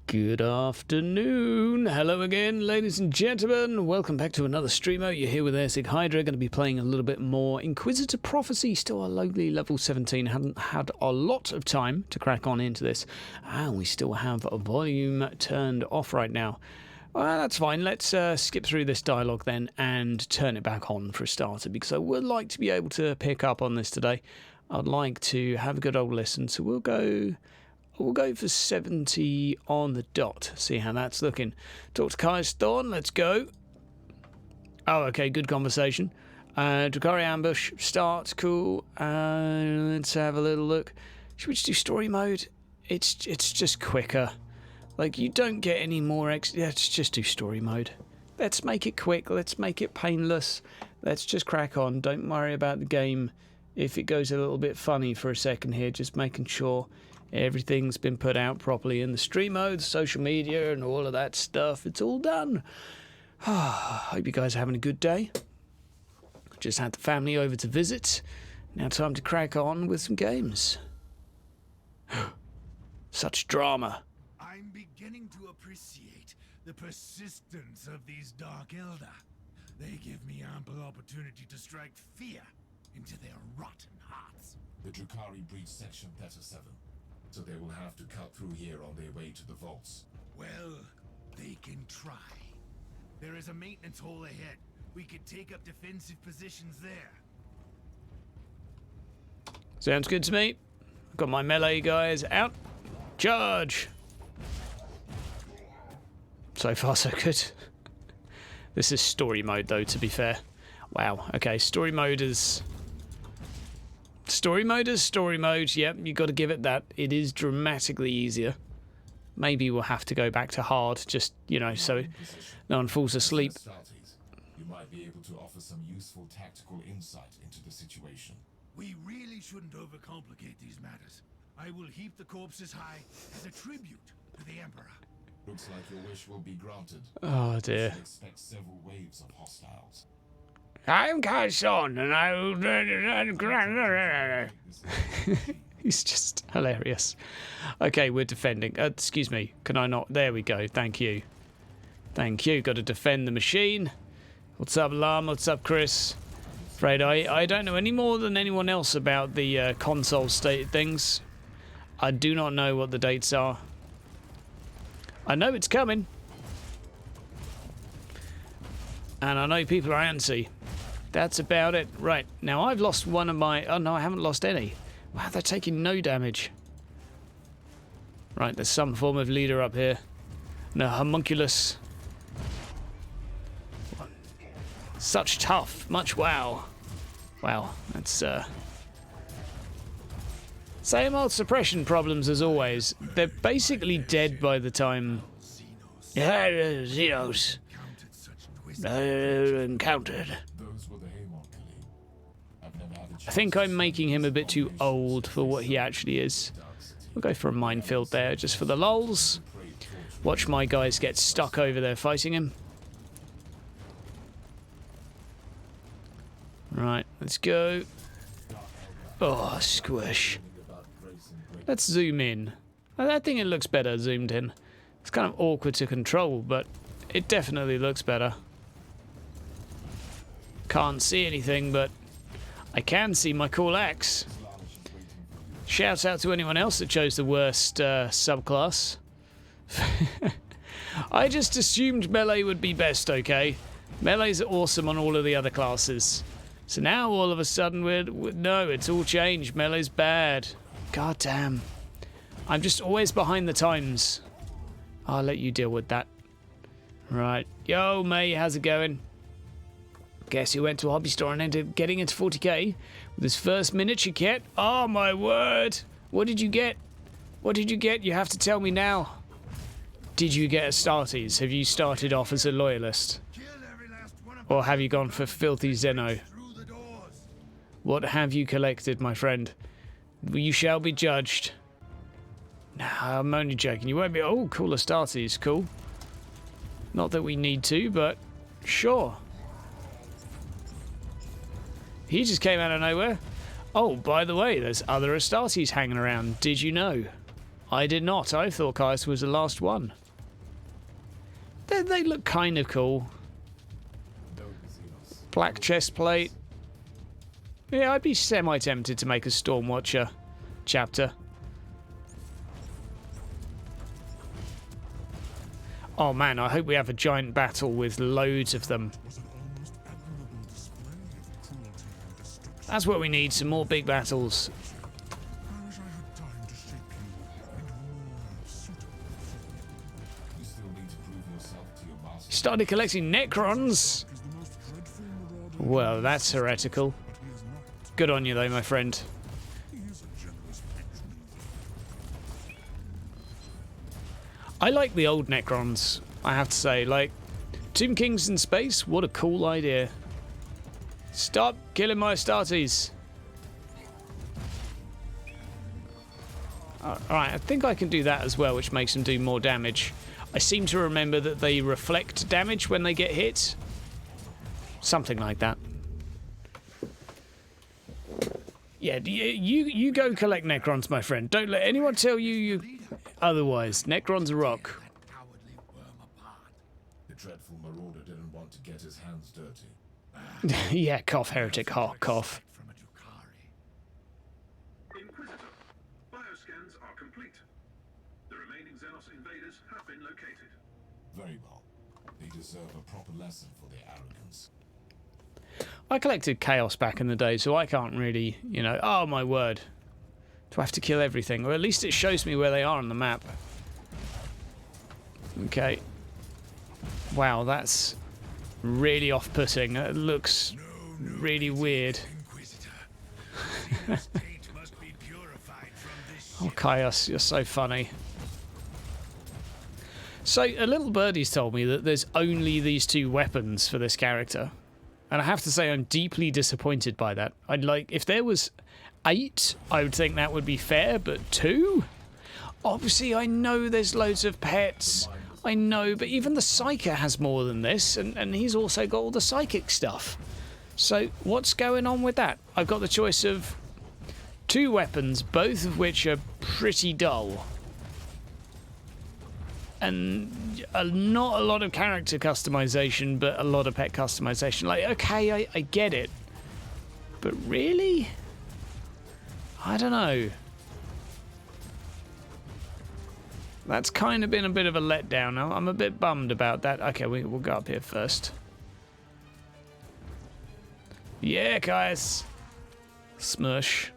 Good afternoon. Hello again, ladies and gentlemen. Welcome back to another streamer. You're here with Airsick Hydra. Going to be playing a little bit more Inquisitor Prophecy. Still a lowly level 17. Haven't had a lot of time to crack on into this. And we still have a volume turned off right now. Well, that's fine. Let's skip through this dialogue then and turn it back on for a starter, because I would like to be able to pick up on this today. I'd like to have a good old listen. So we'll go for 70 on the dot. See how that's looking. Talk to Kai's Thorn. Let's go. Oh, okay. Good conversation. Drakari ambush. Start. Cool. Let's have a little look. Should we just do story mode? It's just quicker. Like, you don't get any more let's just do story mode. Let's make it quick. Let's make it painless. Let's just crack on. Don't worry about the game if it goes a little bit funny for a second here. Just making sure everything's been put out properly in the stream mode, social media, and all of that stuff. It's all done. Hope you guys are having a good day. Just had the family over to visit. Now time to crack on with some games. Such drama. I'm beginning to appreciate the persistence of these Dark Elder. They give me ample opportunity to strike fear into their rotten hearts. The Drakari breach section 37. So they will have to cut through here on their way to the vaults. Well, they can try. There is a maintenance hole ahead. We could take up defensive positions there. Sounds good to me. Got my melee guys out. Charge! So far, so good. This is story mode, though, to be fair. Wow. Okay, story mode is... Story mode is story mode. Yep, you got to give it that. It is dramatically easier. Maybe we'll have to go back to hard, just, you know, so no one falls asleep. You might be able to offer some useful tactical insight into the situation. We really shouldn't overcomplicate these matters. I will heap the corpses high as a tribute to the Emperor. Looks like your wish will be granted. Oh, dear. You should expect several waves of hostiles. I'm Carson, and He's just hilarious. Okay, we're defending. Excuse me. Can I not? There we go. Thank you. Thank you. Got to defend the machine. What's up, Lam? What's up, Chris? Afraid I don't know any more than anyone else about the console state things. I do not know what the dates are. I know it's coming. And I know people are antsy. That's about it. Right, now I've lost one of my... Oh, no, I haven't lost any. Wow, they're taking no damage. Right, there's some form of leader up here. No, homunculus. Such tough. Much wow. Wow, that's... Same old suppression problems as always. They're basically dead by the time... Yeah, Xenos. Encountered. I think I'm making him a bit too old for what he actually is. We'll go for a minefield there, just for the lulz. Watch my guys get stuck over there fighting him. Right, let's go. Oh, squish. Let's zoom in. I think it looks better zoomed in. It's kind of awkward to control, but it definitely looks better. Can't see anything, but I can see my cool axe. Shouts out to anyone else that chose the worst subclass. I just assumed melee would be best, okay? Melee's awesome on all of the other classes. So now all of a sudden no, it's all changed. Melee's bad. God damn. I'm just always behind the times. I'll let you deal with that. Right. Yo, May, how's it going? Guess who went to a hobby store and ended up getting into 40k with his first miniature kit? Oh my word! What did you get? What did you get? You have to tell me now. Did you get Astartes? Have you started off as a loyalist? Or have you gone for filthy Zeno? What have you collected, my friend? You shall be judged. Nah, I'm only joking. You won't be... Oh, cool, Astartes. Cool. Not that we need to, but sure. He just came out of nowhere. Oh, by the way, there's other Astartes hanging around. Did you know? I did not. I thought Caius was the last one. They look kind of cool. Black chest plate. Yeah, I'd be semi-tempted to make a Stormwatcher chapter. Oh man, I hope we have a giant battle with loads of them. That's what we need, some more big battles. Started collecting Necrons? Well, that's heretical. Good on you though, my friend. I like the old Necrons, I have to say. Like, Tomb Kings in space, what a cool idea. Stop killing my Astartes. Alright, I think I can do that as well, which makes them do more damage. I seem to remember that they reflect damage when they get hit. Something like that. Yeah, you go collect Necrons, my friend. Don't let anyone tell you otherwise. Necrons rock. The dreadful marauder didn't want to get his hands dirty. Yeah, cough, heretic, cough. Inquisitor, bioscans are complete. The remaining Xenos invaders have been located. Very well. They deserve a proper lesson for their arrogance. I collected Chaos back in the day, so I can't really, you know... Oh, my word. Do I have to kill everything? Or at least it shows me where they are on the map. Okay. Wow, that's really off-putting. It looks really weird. Oh, Chaos, you're so funny. So, a little birdie's told me that there's only these two weapons for this character. And I have to say I'm deeply disappointed by that. I'd like... If there was 8, I would think that would be fair, but 2? Obviously, I know there's loads of pets. I know, but even the Psyker has more than this, and he's also got all the psychic stuff. So, what's going on with that? I've got the choice of 2 weapons, both of which are pretty dull. And not a lot of character customization, but a lot of pet customization. Like, okay, I get it. But really? I don't know. That's kind of been a bit of a letdown. I'm a bit bummed about that. Okay, we'll go up here first. Yeah, guys. Smush.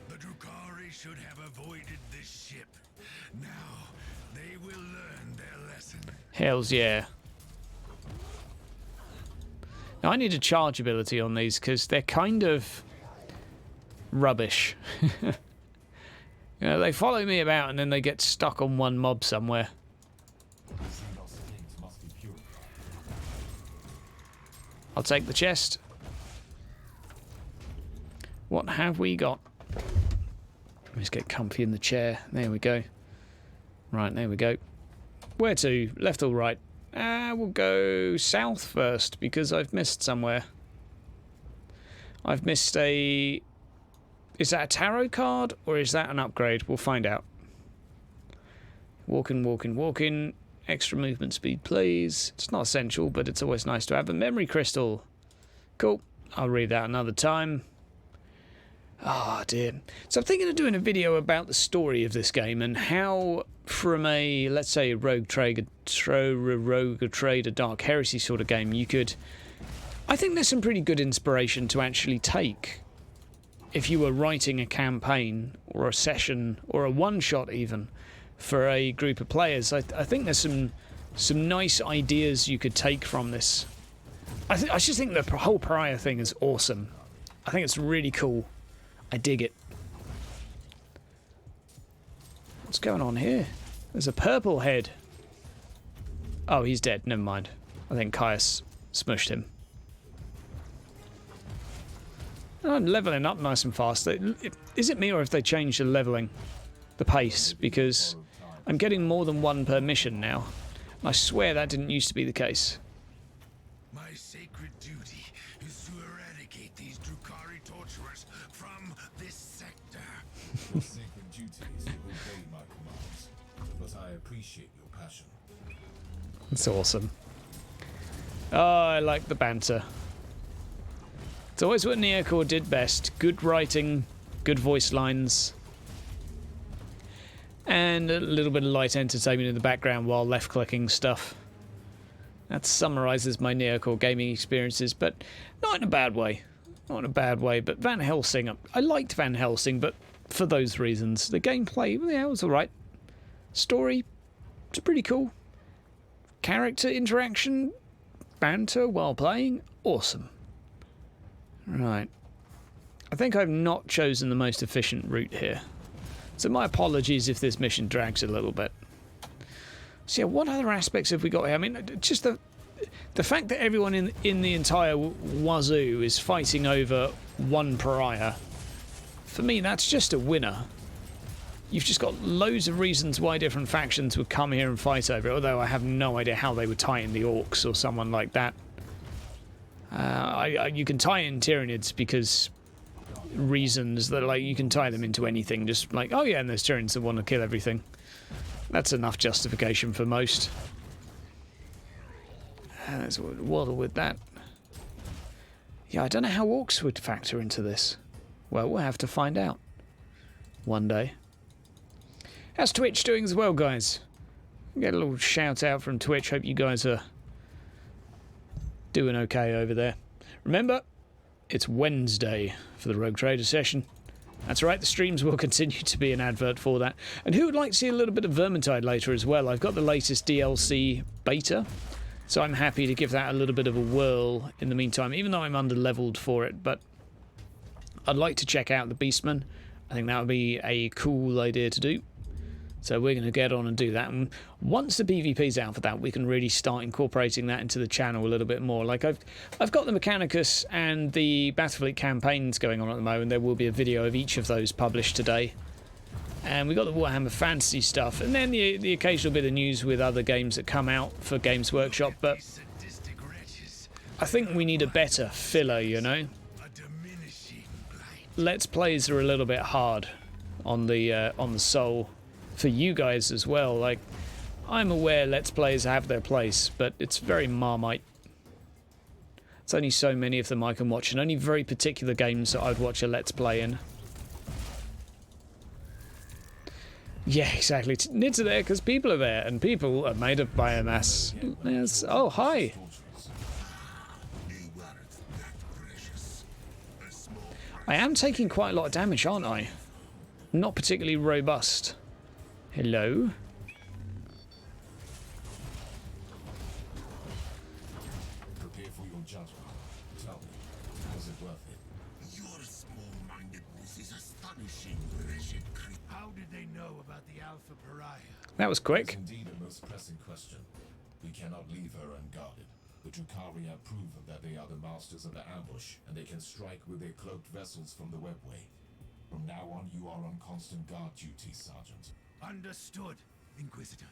The Drukhari should have avoided this ship. Now, they will learn their lesson. Hells yeah. Now, I need a charge ability on these because they're kind of rubbish. You know, they follow me about and then they get stuck on one mob somewhere. I'll take the chest. What have we got? Let's get comfy in the chair. There we go. Right, there we go. Where to? Left or right? We'll go south first because I've missed somewhere. I've missed a... Is that a tarot card or is that an upgrade? We'll find out. Walking, walking, walking. Extra movement speed, please. It's not essential, but it's always nice to have a memory crystal. Cool. I'll read that another time. Ah, dear. So I'm thinking of doing a video about the story of this game and how, from a, let's say, a Rogue Trader, Dark Heresy sort of game, you could... I think there's some pretty good inspiration to actually take if you were writing a campaign or a session or a one-shot even for a group of players. I think there's some nice ideas you could take from this. I just think the whole Pariah thing is awesome. I think it's really cool. I dig it. What's going on here? There's a purple head. Oh, he's dead. Never mind. I think Caius smushed him. I'm leveling up nice and fast. Is it me or have they changed the leveling? The pace? Because I'm getting more than one per mission now. And I swear that didn't used to be the case. My sacred duty is to eradicate these Drukhari torturers from this sector. Your sacred duty is to obey my appreciate your passion. It's awesome. Oh, I like the banter. It's always what Neocore did best. Good writing, good voice lines, and a little bit of light entertainment in the background while left-clicking stuff. That summarises my Neocore gaming experiences, but not in a bad way. Not in a bad way, but Van Helsing, I liked Van Helsing, but for those reasons. The gameplay, yeah, it was alright. Story, it's pretty cool. Character interaction, banter while playing, awesome. Right. I think I've not chosen the most efficient route here. So my apologies if this mission drags a little bit. So yeah, what other aspects have we got here? I mean, just the fact that everyone in the entire wazoo is fighting over one pariah, for me, that's just a winner. You've just got loads of reasons why different factions would come here and fight over it, although I have no idea how they would tie in the orcs or someone like that. You can tie in Tyranids because reasons that, like, you can tie them into anything, just like, oh yeah, and there's Tyranids that want to kill everything. That's enough justification for most. Let's waddle with that. Yeah, I don't know how orcs would factor into this. Well, we'll have to find out one day. How's Twitch doing as well, guys? Get a little shout out from Twitch. Hope you guys are doing okay over there. Remember, it's Wednesday for the Rogue Trader session. That's right, the streams will continue to be an advert for that. And who would like to see a little bit of Vermintide later as well? I've got the latest DLC beta, so I'm happy to give that a little bit of a whirl in the meantime, even though I'm under-leveled for it. But I'd like to check out the Beastman. I think that would be a cool idea to do. So we're going to get on and do that. And once the PvP's out for that, we can really start incorporating that into the channel a little bit more. Like I've got the Mechanicus and the Battlefleet campaigns going on at the moment. There will be a video of each of those published today. And we've got the Warhammer Fantasy stuff. And then the occasional bit of news with other games that come out for Games Workshop. But I think we need a better filler, you know. Let's Plays are a little bit hard on the soul. For you guys as well. Like, I'm aware Let's Plays have their place, but it's very Marmite. It's only so many of them I can watch, and only very particular games that I'd watch a Let's Play in. Yeah, exactly. Nids are there because people are there, and people are made of biomass. Yes. Oh, hi. I am taking quite a lot of damage, aren't I? Not particularly robust. Hello? Prepare for your judgment. Tell me, was it worth it? Your small-mindedness is astonishing, wretched creature. How did they know about the Alpha Pariah? That was quick. It's indeed a most pressing question. We cannot leave her unguarded. The Drukhari have proven that they are the masters of the ambush, and they can strike with their cloaked vessels from the webway. From now on, you are on constant guard duty, Sergeant. Understood, Inquisitor.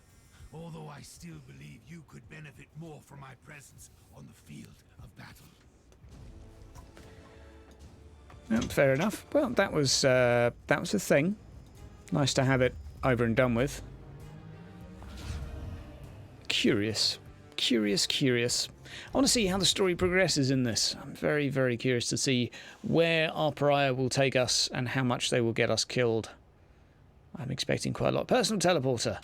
Although I still believe you could benefit more from my presence on the field of battle. Fair enough. Well, that was a thing. Nice to have it over and done with. Curious. Curious. I want to see how the story progresses in this. I'm very, very curious to see where our pariah will take us and how much they will get us killed. I'm expecting quite a lot. Personal teleporter.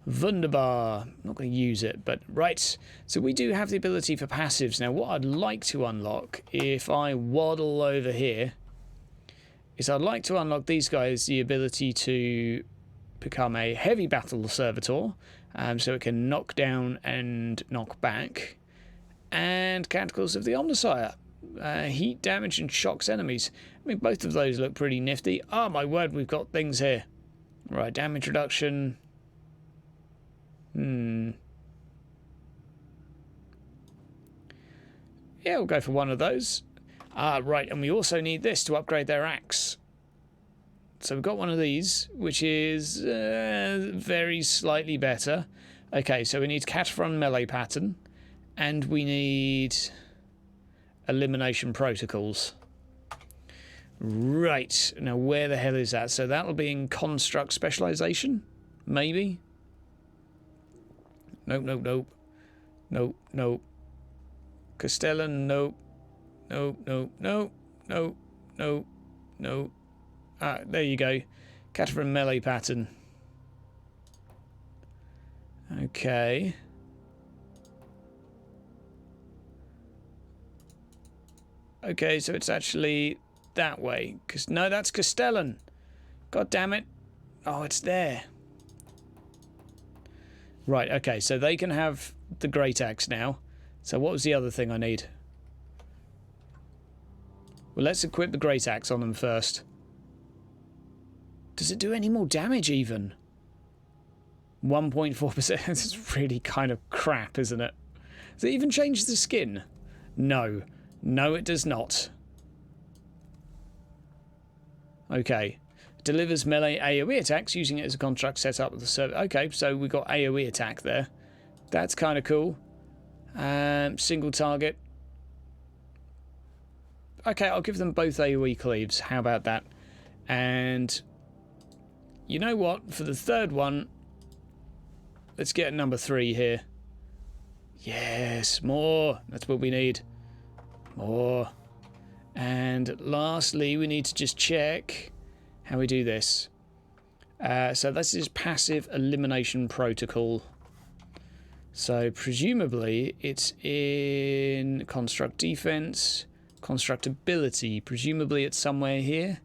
Wunderbar. Not going to use it, but right. So we do have the ability for passives. Now, what I'd like to unlock, if I waddle over here, is I'd like to unlock these guys the ability to become a heavy battle servitor, so it can knock down and knock back. And Canticles of the Omnissiah. Heat damage and shocks enemies. I mean, both of those look pretty nifty. Oh, my word, we've got things here. Right, damage reduction. Yeah, we'll go for one of those. Ah, right, and we also need this to upgrade their axe. So we've got one of these, which is very slightly better. Okay, so we need Cataphrone melee pattern, and we need elimination protocols. Right, now where the hell is that? So that'll be in construct specialization, maybe? Nope, nope, nope. Nope, nope. Castellan, nope. Nope, nope, nope. Nope, nope, nope. Ah, there you go. Catherine melee pattern. Okay. Okay, so it's actually that way. No, that's Castellan. God damn it. Oh, it's there. Right, okay, so they can have the Great Axe now. So what was the other thing I need? Well, let's equip the Great Axe on them first. Does it do any more damage even? 1.4%. This is really kind of crap, isn't it? Does it even change the skin? No. No, it does not. Okay. Delivers melee AoE attacks using it as a construct set up with the server. Okay, so we got AoE attack there. That's kind of cool. Single target. Okay, I'll give them both AoE cleaves. How about that? And you know what? For the third one, let's get number 3 here. Yes, more. That's what we need. More. And lastly, we need to just check how we do this. So this is passive elimination protocol. So presumably it's in construct defense, construct ability. Presumably it's somewhere here.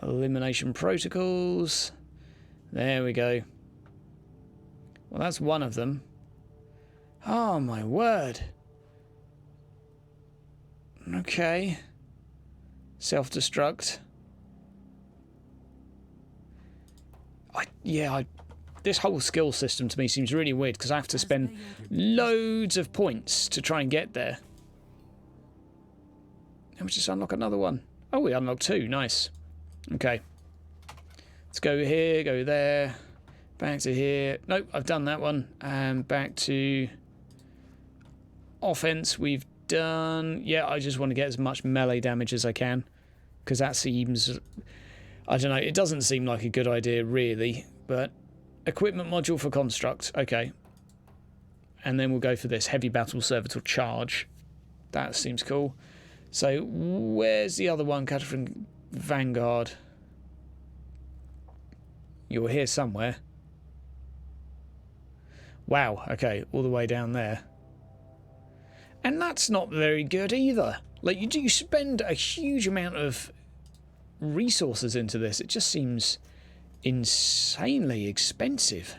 Elimination protocols. There we go. Well, that's one of them. Oh my word. Okay. Self-destruct. This whole skill system to me seems really weird because I have to spend loads of points to try and get there. And we just unlock another one. Oh, we unlocked 2. Nice. Okay. Let's go here, go there. Back to here. Nope, I've done that one. And back to offense we've done. Yeah, I just want to get as much melee damage as I can. Because that seems... I don't know, it doesn't seem like a good idea really. But equipment module for construct. Okay. And then we'll go for this heavy battle servitor charge. That seems cool. So where's the other one? Catherine Vanguard. You're here somewhere. Wow, okay, all the way down there. And that's not very good either. Like, you spend a huge amount of resources into this. It just seems insanely expensive.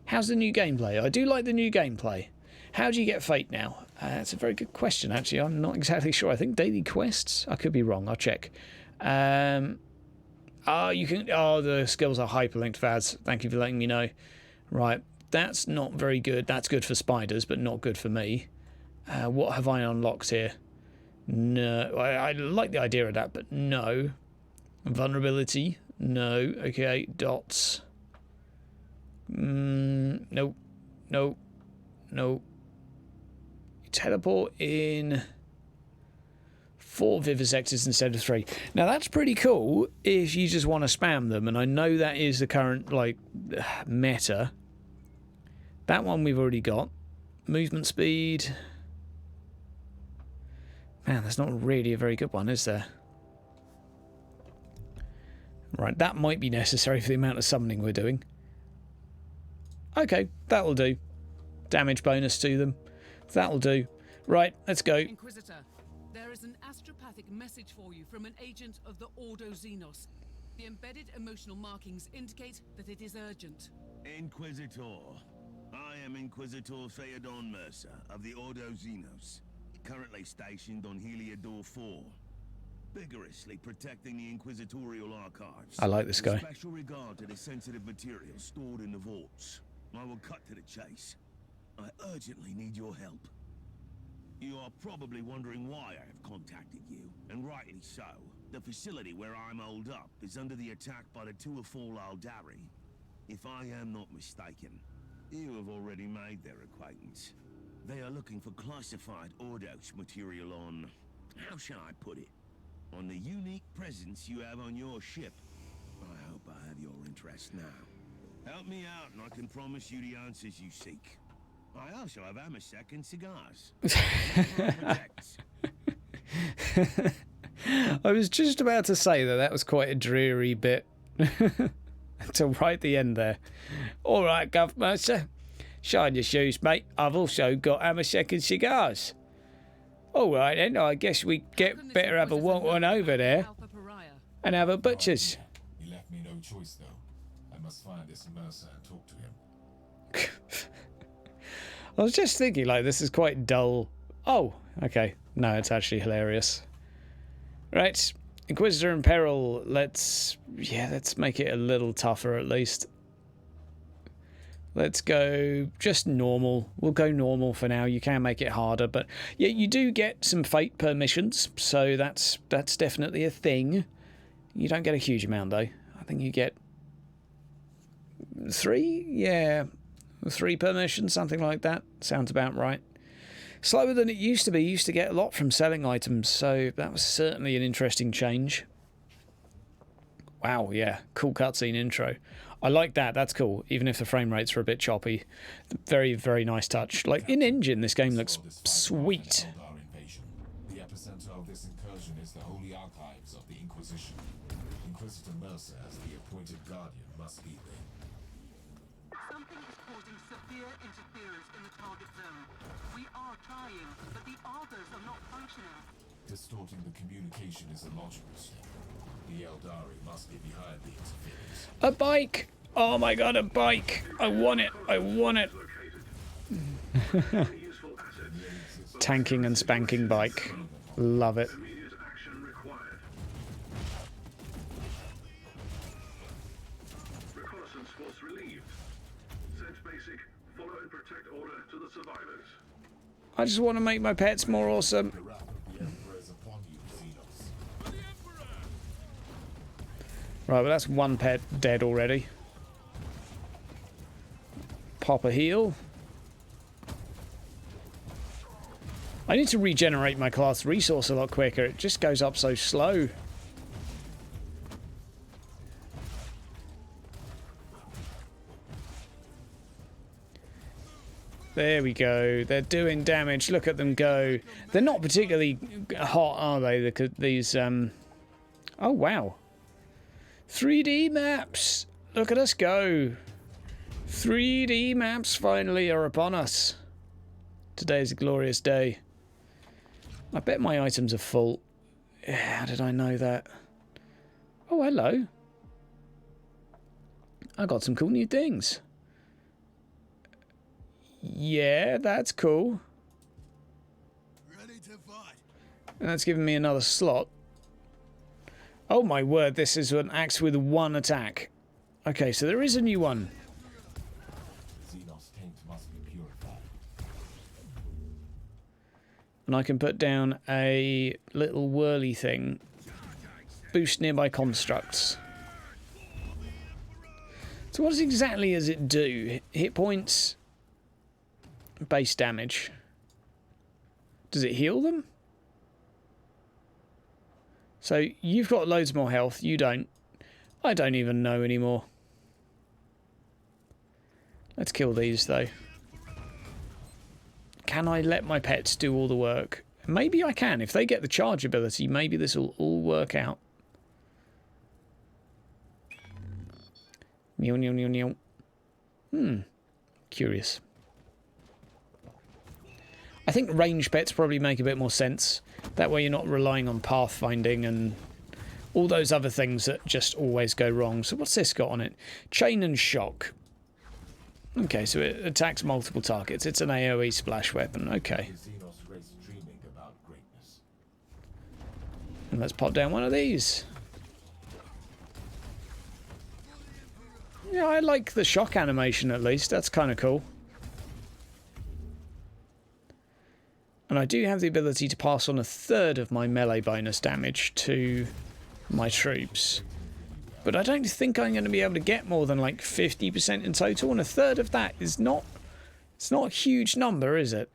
How's the new gameplay? I do like the new gameplay. How do you get fate now? That's a very good question, actually. I'm not exactly sure. I think daily quests? I could be wrong. I'll check. You can... Oh, the skills are hyperlinked, Vaz. Thank you for letting me know. Right. That's not very good. That's good for spiders, but not good for me. What have I unlocked here? No. I like the idea of that, but no. Vulnerability? No. Okay. Dots. Nope. Nope. Nope. Teleport in 4 vivisectors instead of 3. Now that's pretty cool if you just want to spam them, and I know that is the current meta. That one we've already got. Movement speed. Man, that's not really a very good one, is there? Right, that might be necessary for the amount of summoning we're doing. Okay, that'll do. Damage bonus to them. That'll do. Right, let's go. Inquisitor, there is an astropathic message for you from an agent of the Ordo Xenos. The embedded emotional markings indicate that it is urgent. Inquisitor. I am Inquisitor Theodon Mercer of the Ordo Xenos, currently stationed on Heliodor 4, vigorously protecting the Inquisitorial archives. I like this guy. With special regard to the sensitive materials stored in the vaults. I will cut to the chase. I urgently need your help. You are probably wondering why I have contacted you, and rightly so. The facility where I'm holed up is under the attack by the Tuathal Aldari. If I am not mistaken, you have already made their acquaintance. They are looking for classified Ordos material on... how shall I put it? On the unique presence you have on your ship. I hope I have your interest now. Help me out and I can promise you the answers you seek. I also have Amasek and cigars. I was just about to say that was quite a dreary bit until right at the end there. All right, Governor, shine your shoes, mate. I've also got Amasek and cigars. All right, then. I guess we better have a walk on over there and have a butcher's. He left me no choice, though. I must find this Mercer and talk to him. I was just thinking, like, this is quite dull. Oh, okay. No, it's actually hilarious. Right, Inquisitor in peril. Let's make it a little tougher at least. Let's go just normal. We'll go normal for now. You can make it harder, but yeah, you do get some fate permissions, so that's definitely a thing. You don't get a huge amount though. I think you get 3. Yeah, 3 permissions, something like that. Sounds about right. Slower than it used to be. Used to get a lot from selling items, so that was certainly an interesting change. Wow, yeah, cool cutscene intro. I like that. That's cool, even if the frame rates are a bit choppy. Very, very nice touch. Like in engine, this game looks sweet. The epicenter of this incursion is the holy archives of the Inquisition. Inquisitor Martyr, as the appointed guardian, must be there. Something is causing severe interference in the target zone. We are trying, but the Argos are not functioning. Distorting the communication is a logical step. The Eldari must be behind the interference. A bike! Oh my god, a bike! I want it! I want it! Tanking and spanking bike. Love it. Immediate action required. Reconnaissance force relieved. Send basic. Follow and protect order to the survivors. I just want to make my pets more awesome. The Emperor is upon you, Xenos. Right, well that's one pet dead already. Pop a heal. I need to regenerate my class resource a lot quicker. It just goes up so slow. There we go. They're doing damage. Look at them go. They're not particularly hot, are they? These, oh, wow. 3D maps. Look at us go. 3D maps finally are upon us. Today's a glorious day. I bet my items are full. How did I know that? Oh, hello. I got some cool new things. Yeah, that's cool. Ready to fight. And that's given me another slot. Oh my word, this is an axe with 1 attack. Okay, so there is a new one. Xenos taint must be purified. And I can put down a little whirly thing. Boost nearby constructs. So what exactly does it do? Hit points? Base damage. Does it heal them? So you've got loads more health, you don't. I don't even know anymore. Let's kill these though. Can I let my pets do all the work? Maybe I can. If they get the charge ability, maybe this will all work out. Meow, meow, meow, meow. Curious. I think range pets probably make a bit more sense. That way you're not relying on pathfinding and all those other things that just always go wrong. So what's this got on it? Chain and shock. Okay, so it attacks multiple targets. It's an AoE splash weapon. Okay. The Xenos race dreaming about greatness. And let's pop down one of these. Yeah, I like the shock animation at least. That's kind of cool. And I do have the ability to pass on 1/3 of my melee bonus damage to my troops. But I don't think I'm going to be able to get more than like 50% in total, and 1/3 of that is not... It's not a huge number, is it?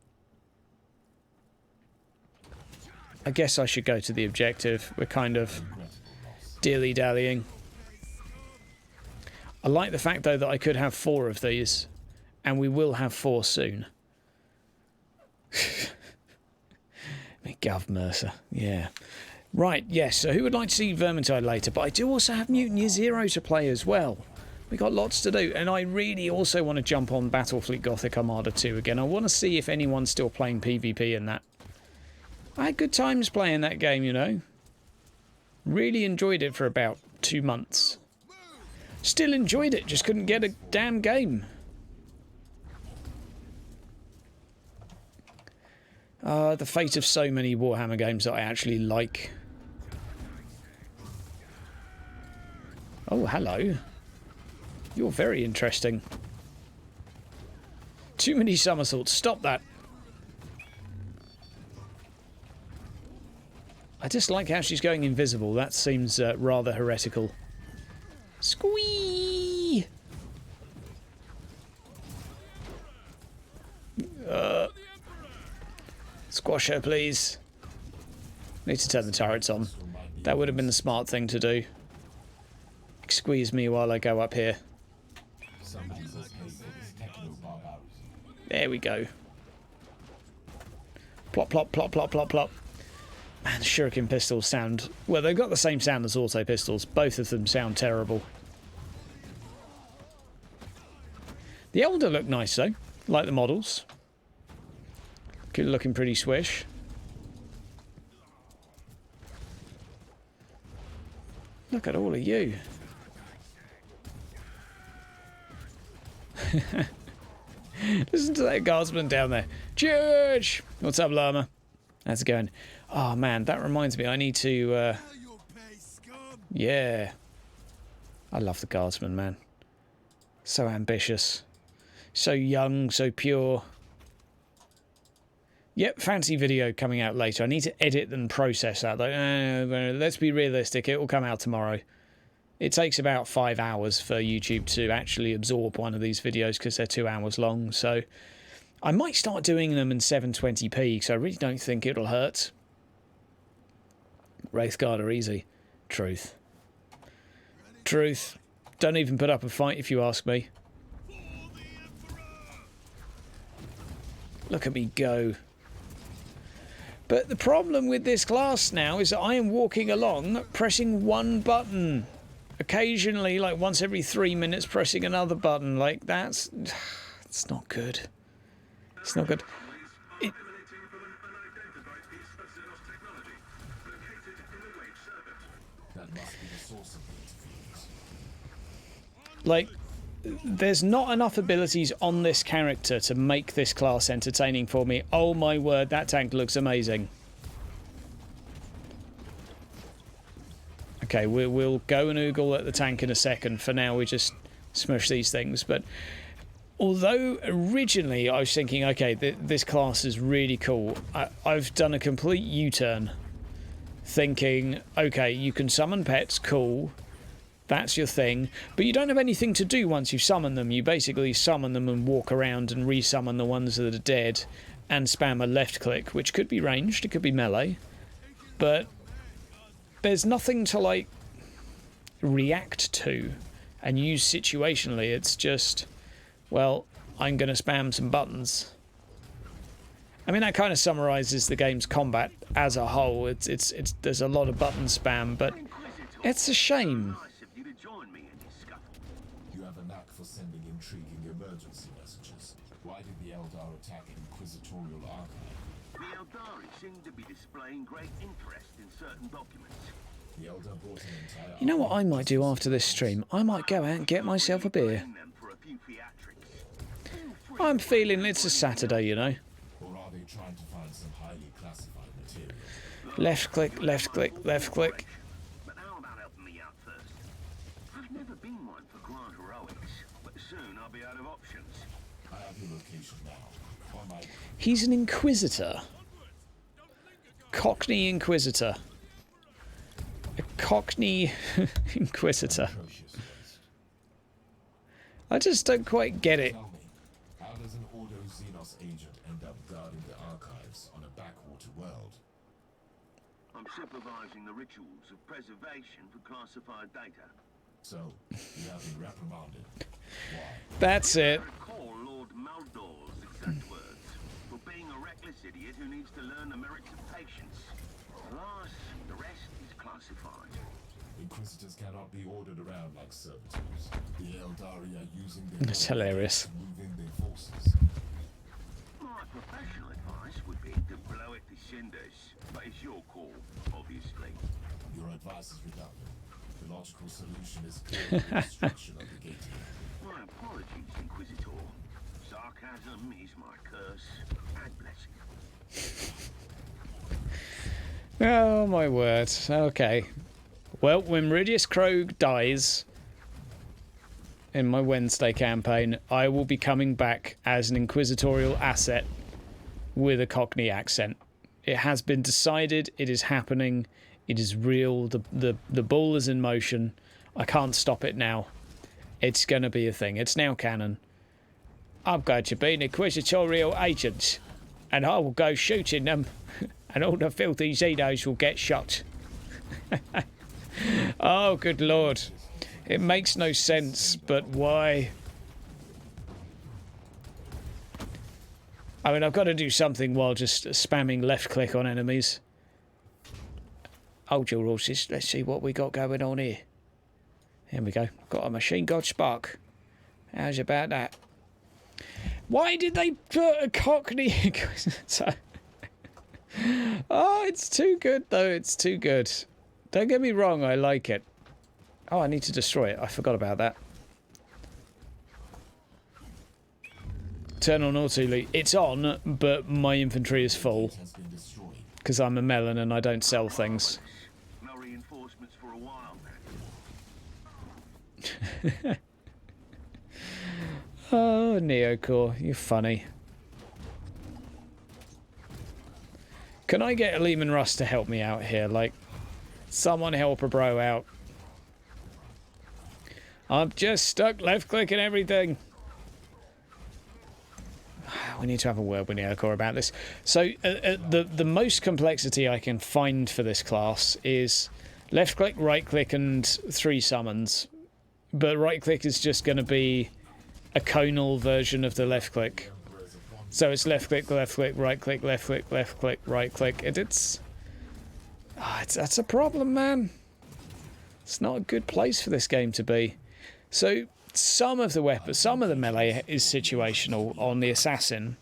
I guess I should go to the objective. We're kind of dilly-dallying. I like the fact, though, that I could have 4 of these, and we will have 4 soon. Gov Mercer, yeah. Right, yes, so who would like to see Vermintide later? But I do also have Mutant Year Zero to play as well. We got lots to do, and I really also want to jump on Battlefleet Gothic Armada 2 again. I want to see if anyone's still playing PvP in that. I had good times playing that game, you know. Really enjoyed it for about 2 months. Still enjoyed it, just couldn't get a damn game. The fate of so many Warhammer games that I actually like. Oh, hello. You're very interesting. Too many somersaults. Stop that. I just like how she's going invisible. That seems rather heretical. Squee! Squash her, please. Need to turn the turrets on. That would have been the smart thing to do. Squeeze me while I go up here. There we go. Plop, plop, plop, plop, plop, plop. Man, the shuriken pistols sound... Well, they've got the same sound as auto pistols. Both of them sound terrible. The Elder look nice, though. Like the models. Looking pretty swish. Look at all of you. Listen to that guardsman down there. George! What's up, Llama? How's it going? Oh, man, that reminds me. I need to... Yeah. I love the guardsman, man. So ambitious. So young, so pure. Yep, fancy video coming out later. I need to edit and process that, though. Let's be realistic. It will come out tomorrow. It takes about 5 hours for YouTube to actually absorb one of these videos because they're 2 hours long. So I might start doing them in 720p because I really don't think it'll hurt. Wraithguard are easy. Truth. Truth. Don't even put up a fight if you ask me. Look at me go. But the problem with this class now is that I am walking along pressing one button. Occasionally, like once every 3 minutes, pressing another button. Like, that's... It's not good. It's not good. Like, there's not enough abilities on this character to make this class entertaining for me. Oh my word, that tank looks amazing. Okay, we'll go and oogle at the tank in a second. For now, we just smush these things. But although originally I was thinking, okay, this class is really cool, I've done a complete U-turn. Thinking, okay, you can summon pets, cool. That's your thing. But you don't have anything to do once you summon them. You basically summon them and walk around and resummon the ones that are dead and spam a left click, which could be ranged, it could be melee. But there's nothing to, like, react to and use situationally. It's just, well, I'm going to spam some buttons. I mean, that kind of summarises the game's combat as a whole. It's there's a lot of button spam, but it's a shame. You have a knack for sending intriguing emergency messages. Why did the Eldar attack Inquisitorial Archive? The Eldari seem to be displaying great interest in certain documents. The Eldar brought an entire... You know what I might do after this stream? I might go out and get myself a beer. I'm feeling it's a Saturday, you know. Or are they trying to find some highly classified material? Left click, left click, left click. But how about helping me out first? I've never been one for grand heroics, but soon I'll be out of options. I have your location now. On my... He's an Inquisitor. Cockney Inquisitor. A Cockney Inquisitor. I just don't quite get it. Tell me, how does an Ordo Xenos agent end up guarding the archives on a backwater world? I'm supervising the rituals of preservation for classified data. So, you have been reprimanded. Why? That's it. Recall Lord Maldor's exact words for being a reckless idiot who needs to learn the merits of patience. Alas, the rest is classified. Inquisitors cannot be ordered around like servitors. The Eldari are using their That's hilarious. to move in their forces. My professional advice would be to blow it to cinders, but it's your call, obviously. Your advice is redundant. The logical solution is clearly the destruction of the gate. My apologies, Inquisitor. Sarcasm is my curse and blessing. Oh my word. Okay. Well, when Meridius Krogh dies in my Wednesday campaign, I will be coming back as an inquisitorial asset with a Cockney accent. It has been decided. It is happening. It is real. The ball is in motion. I can't stop it now. It's going to be a thing. It's now canon. I'm going to be an inquisitorial agent, and I will go shooting them, and all the filthy Xenos will get shot. Oh, good lord. It makes no sense, but why? I mean, I've got to do something while just spamming left click on enemies. Hold your horses. Let's see what we got going on here. Here we go. Got a machine god spark. How's about that? Why did they put a Cockney Inquisitor? Oh, it's too good, though. It's too good. Don't get me wrong. I like it. Oh, I need to destroy it. I forgot about that. Turn on auto elite. It's on, but my inventory is full. Because I'm a melon and I don't sell things. No reinforcements for a while, man. Oh, Neocore, you're funny. Can I get a Lehman Russ to help me out here? Like, someone help a bro out. I'm just stuck left-clicking everything. We need to have a word with Neocore about this. So, the most complexity I can find for this class is left-click, right-click, and 3 summons. But right-click is just going to be a conal version of the left-click. So it's left-click, left-click, right-click, left-click, left-click, right-click. That's a problem, man. It's not a good place for this game to be. So some of the weapons, some of the melee is situational on the assassin,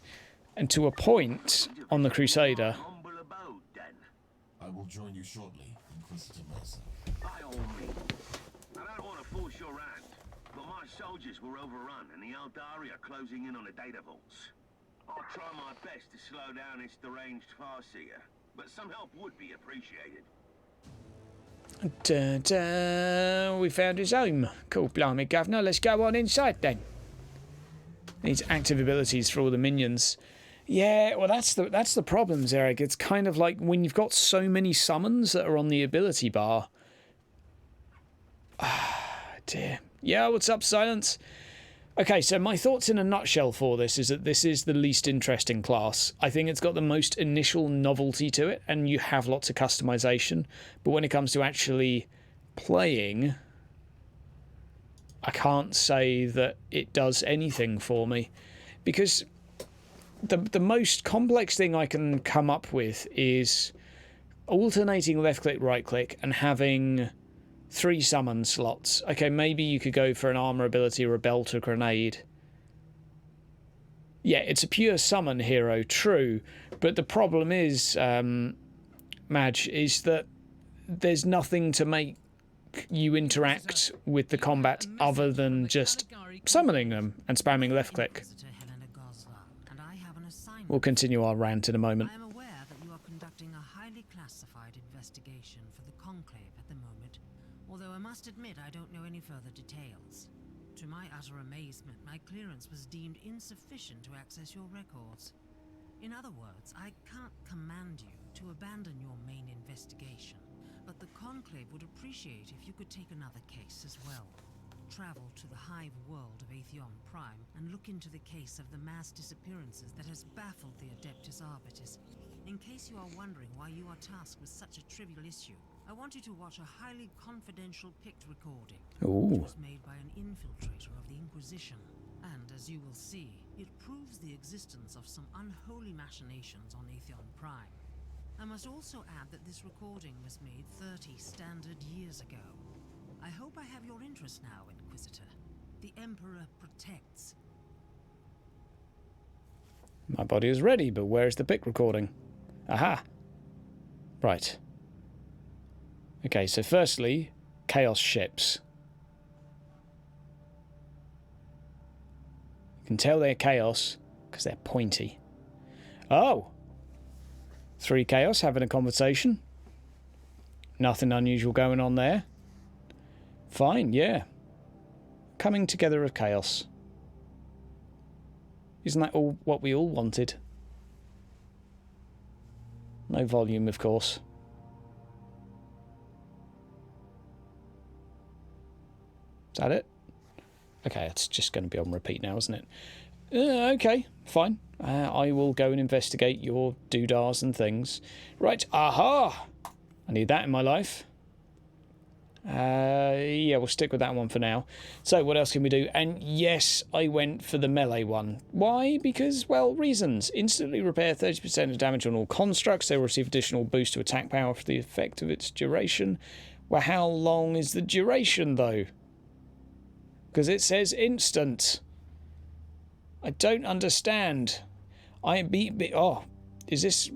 and to a point on the crusader. Humble abode, then. I will join you shortly, Inquisitor Martyr. By all means. I don't want to force your hand, but my soldiers were overrun and the Eldari are closing in on the data vaults. I'll try my best to slow down this deranged farseer, but some help would be appreciated. Dun, dun. We found his home. Cool, blimey, Governor. Let's go on inside then. Needs active abilities for all the minions. Yeah, well, that's the problem, Zarek. It's kind of like when you've got so many summons that are on the ability bar. Ah, dear. Yeah, what's up, Silence? Okay, so my thoughts in a nutshell for this is that this is the least interesting class. I think it's got the most initial novelty to it, and you have lots of customization. But when it comes to actually playing, I can't say that it does anything for me. Because the most complex thing I can come up with is alternating left-click, right-click, and having 3 summon slots. Okay, maybe you could go for an armor ability or a belt or grenade. Yeah, it's a pure summon hero, true. But the problem is, Madge, is that there's nothing to make you interact with the combat other than just summoning them and spamming left-click. We'll continue our rant in a moment. I am aware that you are conducting a highly classified investigation for the Conclave at the moment, although I must admit I don't know any further details. To my utter amazement, my clearance was deemed insufficient to access your records. In other words, I can't command you to abandon your main investigation, but the Conclave would appreciate if you could take another case as well. Travel to the hive world of Atheon Prime and look into the case of the mass disappearances that has baffled the Adeptus Arbitus. In case you are wondering why you are tasked with such a trivial issue, I want you to watch a highly confidential picked recording, Ooh. which was made by an infiltrator of the Inquisition. And as you will see, it proves the existence of some unholy machinations on Atheon Prime. I must also add that this recording was made 30 standard years ago. I hope I have your interest now, Inquisitor. The Emperor protects. My body is ready, but where is the pick recording? Aha! Right. Okay, so firstly, Chaos ships. You can tell they're Chaos because they're pointy. Oh! 3 Chaos having a conversation. Nothing unusual going on there. Fine, yeah. Coming together of Chaos. Isn't that all what we all wanted? No volume, of course. Is that it? Okay, it's just going to be on repeat now, isn't it? Okay, fine. I will go and investigate your doodahs and things. Right, aha! I need that in my life. Yeah, we'll stick with that one for now. So, what else can we do? And yes, I went for the melee one. Why? Because, well, reasons. Instantly repair 30% of damage on all constructs. They will receive additional boost to attack power for the effect of its duration. Well, how long is the duration, though? Because it says instant. I don't understand. Oh, is this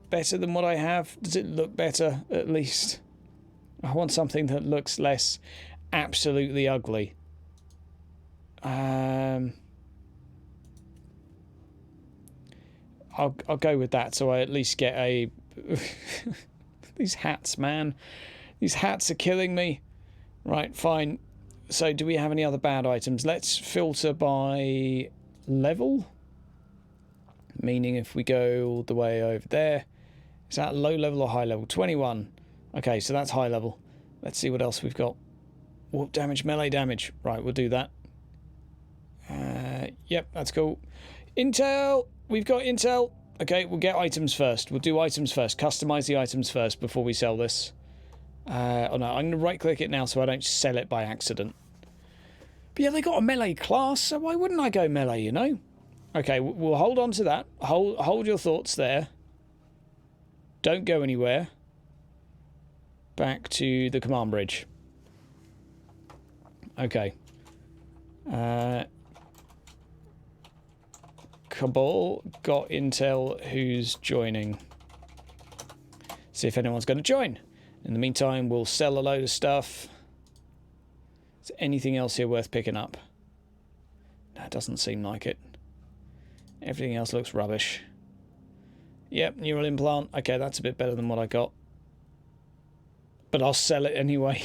better than what I have? Does it look better, at least? I want something that looks less absolutely ugly. I'll go with that, so I at least get a... These hats, man. These hats are killing me. Right, fine. So do we have any other bad items? Let's filter by level. Meaning if we go all the way over there. Is that low level or high level? 21. Okay, so that's high level. Let's see what else we've got. Warp damage, melee damage. Right, we'll do that. Yep, that's cool. Intel! We've got intel. Okay, we'll get items first. We'll do items first. Customize the items first before we sell this. Oh no, I'm going to right-click it now so I don't sell it by accident. But yeah, they got a melee class, so why wouldn't I go melee, you know? Okay, we'll hold on to that. Hold your thoughts there. Don't go anywhere. Back to the command bridge. Okay. Cabal got intel who's joining. See if anyone's going to join. In the meantime, we'll sell a load of stuff. Is there anything else here worth picking up? No, it doesn't seem like it. Everything else looks rubbish. Yep, neural implant. Okay, that's a bit better than what I got. But I'll sell it anyway.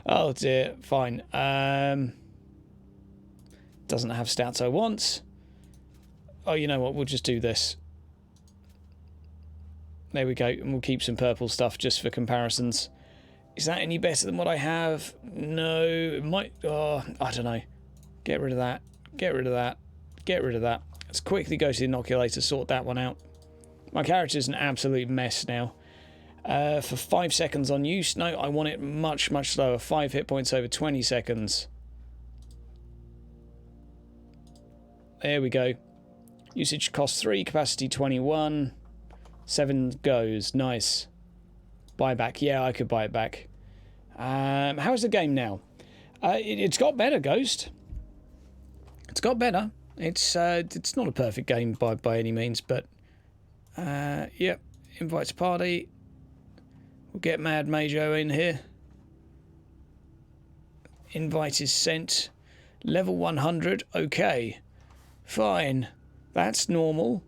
Oh dear, fine. Doesn't have stats I want. Oh, you know what? We'll just do this. There we go. And we'll keep some purple stuff just for comparisons. Is that any better than what I have? No. It might... Oh, I don't know. Get rid of that. Get rid of that. Get rid of that. Let's quickly go to the inoculator, sort that one out. My character's an absolute mess now. For 5 seconds on use. No, I want it much, much slower. 5 hit points over 20 seconds. There we go. Usage cost 3, capacity 21. 7 goes. Nice. Buyback. Yeah, I could buy it back. How's the game now? It's got better, Ghost. It's got better. It's not a perfect game by any means, but yep. Invites party. We'll get Mad Majo in here. Invite is sent. Level 100. Okay. Fine. That's normal.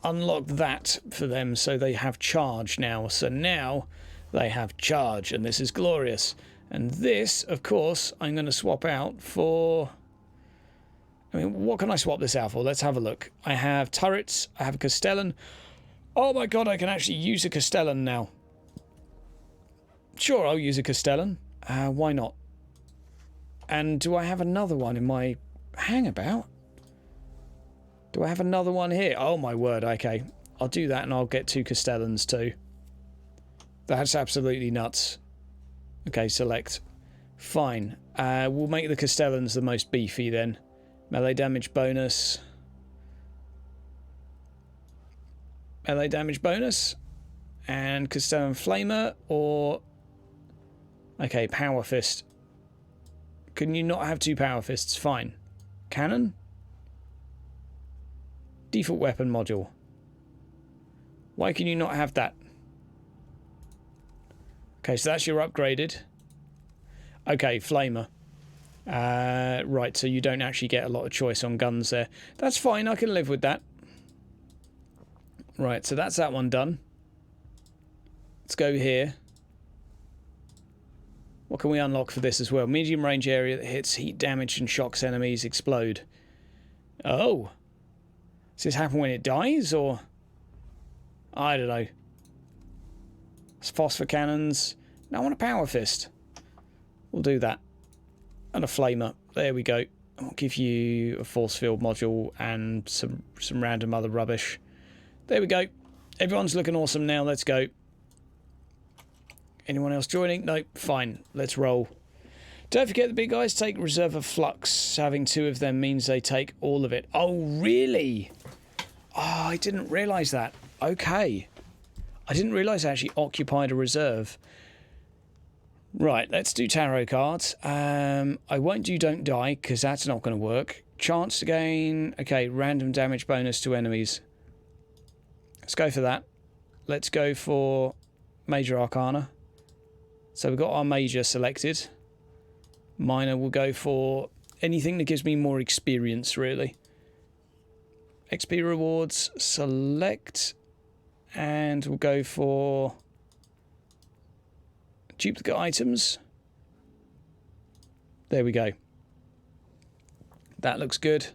Unlock that for them so they have charge now. So now they have charge, and this is glorious. And this, of course, I'm going to swap out for... I mean, what can I swap this out for? Let's have a look. I have turrets. I have a Castellan. Oh my god, I can actually use a Castellan now. Sure, I'll use a Castellan. Why not? And do I have another one in my hangabout? Do I have another one here? Oh my word, okay. I'll do that, and I'll get 2 Castellans too. That's absolutely nuts. Okay, select. Fine. We'll make the Castellans the most beefy then. Melee damage bonus. Melee damage bonus. And Castellan Flamer, or... Okay, Power Fist. Can you not have 2 Power Fists? Fine. Cannon? Default weapon module. Why can you not have that? Okay, so that's your upgraded. Okay, Flamer. Right, so you don't actually get a lot of choice on guns there. That's fine, I can live with that. Right, so that's that one done. Let's go here. What can we unlock for this as well? Medium range area that hits heat damage and shocks enemies explode. Oh. Does this happen when it dies, or... I don't know. It's phosphor cannons. Now I want a power fist. We'll do that. And a flamer. There we go. I'll give you a force field module and some random other rubbish. There we go. Everyone's looking awesome now. Let's go. Anyone else joining? No, fine. Let's roll. Don't forget the big guys take reserve of flux. Having 2 of them means they take all of it. Oh, really? Oh, I didn't realise that. Okay. I didn't realise I actually occupied a reserve. Right, let's do tarot cards. I won't do Don't Die, because that's not going to work. Chance to gain... Okay, random damage bonus to enemies. Let's go for that. Let's go for Major Arcana. So we've got our Major selected. Minor will go for anything that gives me more experience, really. XP rewards, select... And we'll go for duplicate items. There we go. That looks good.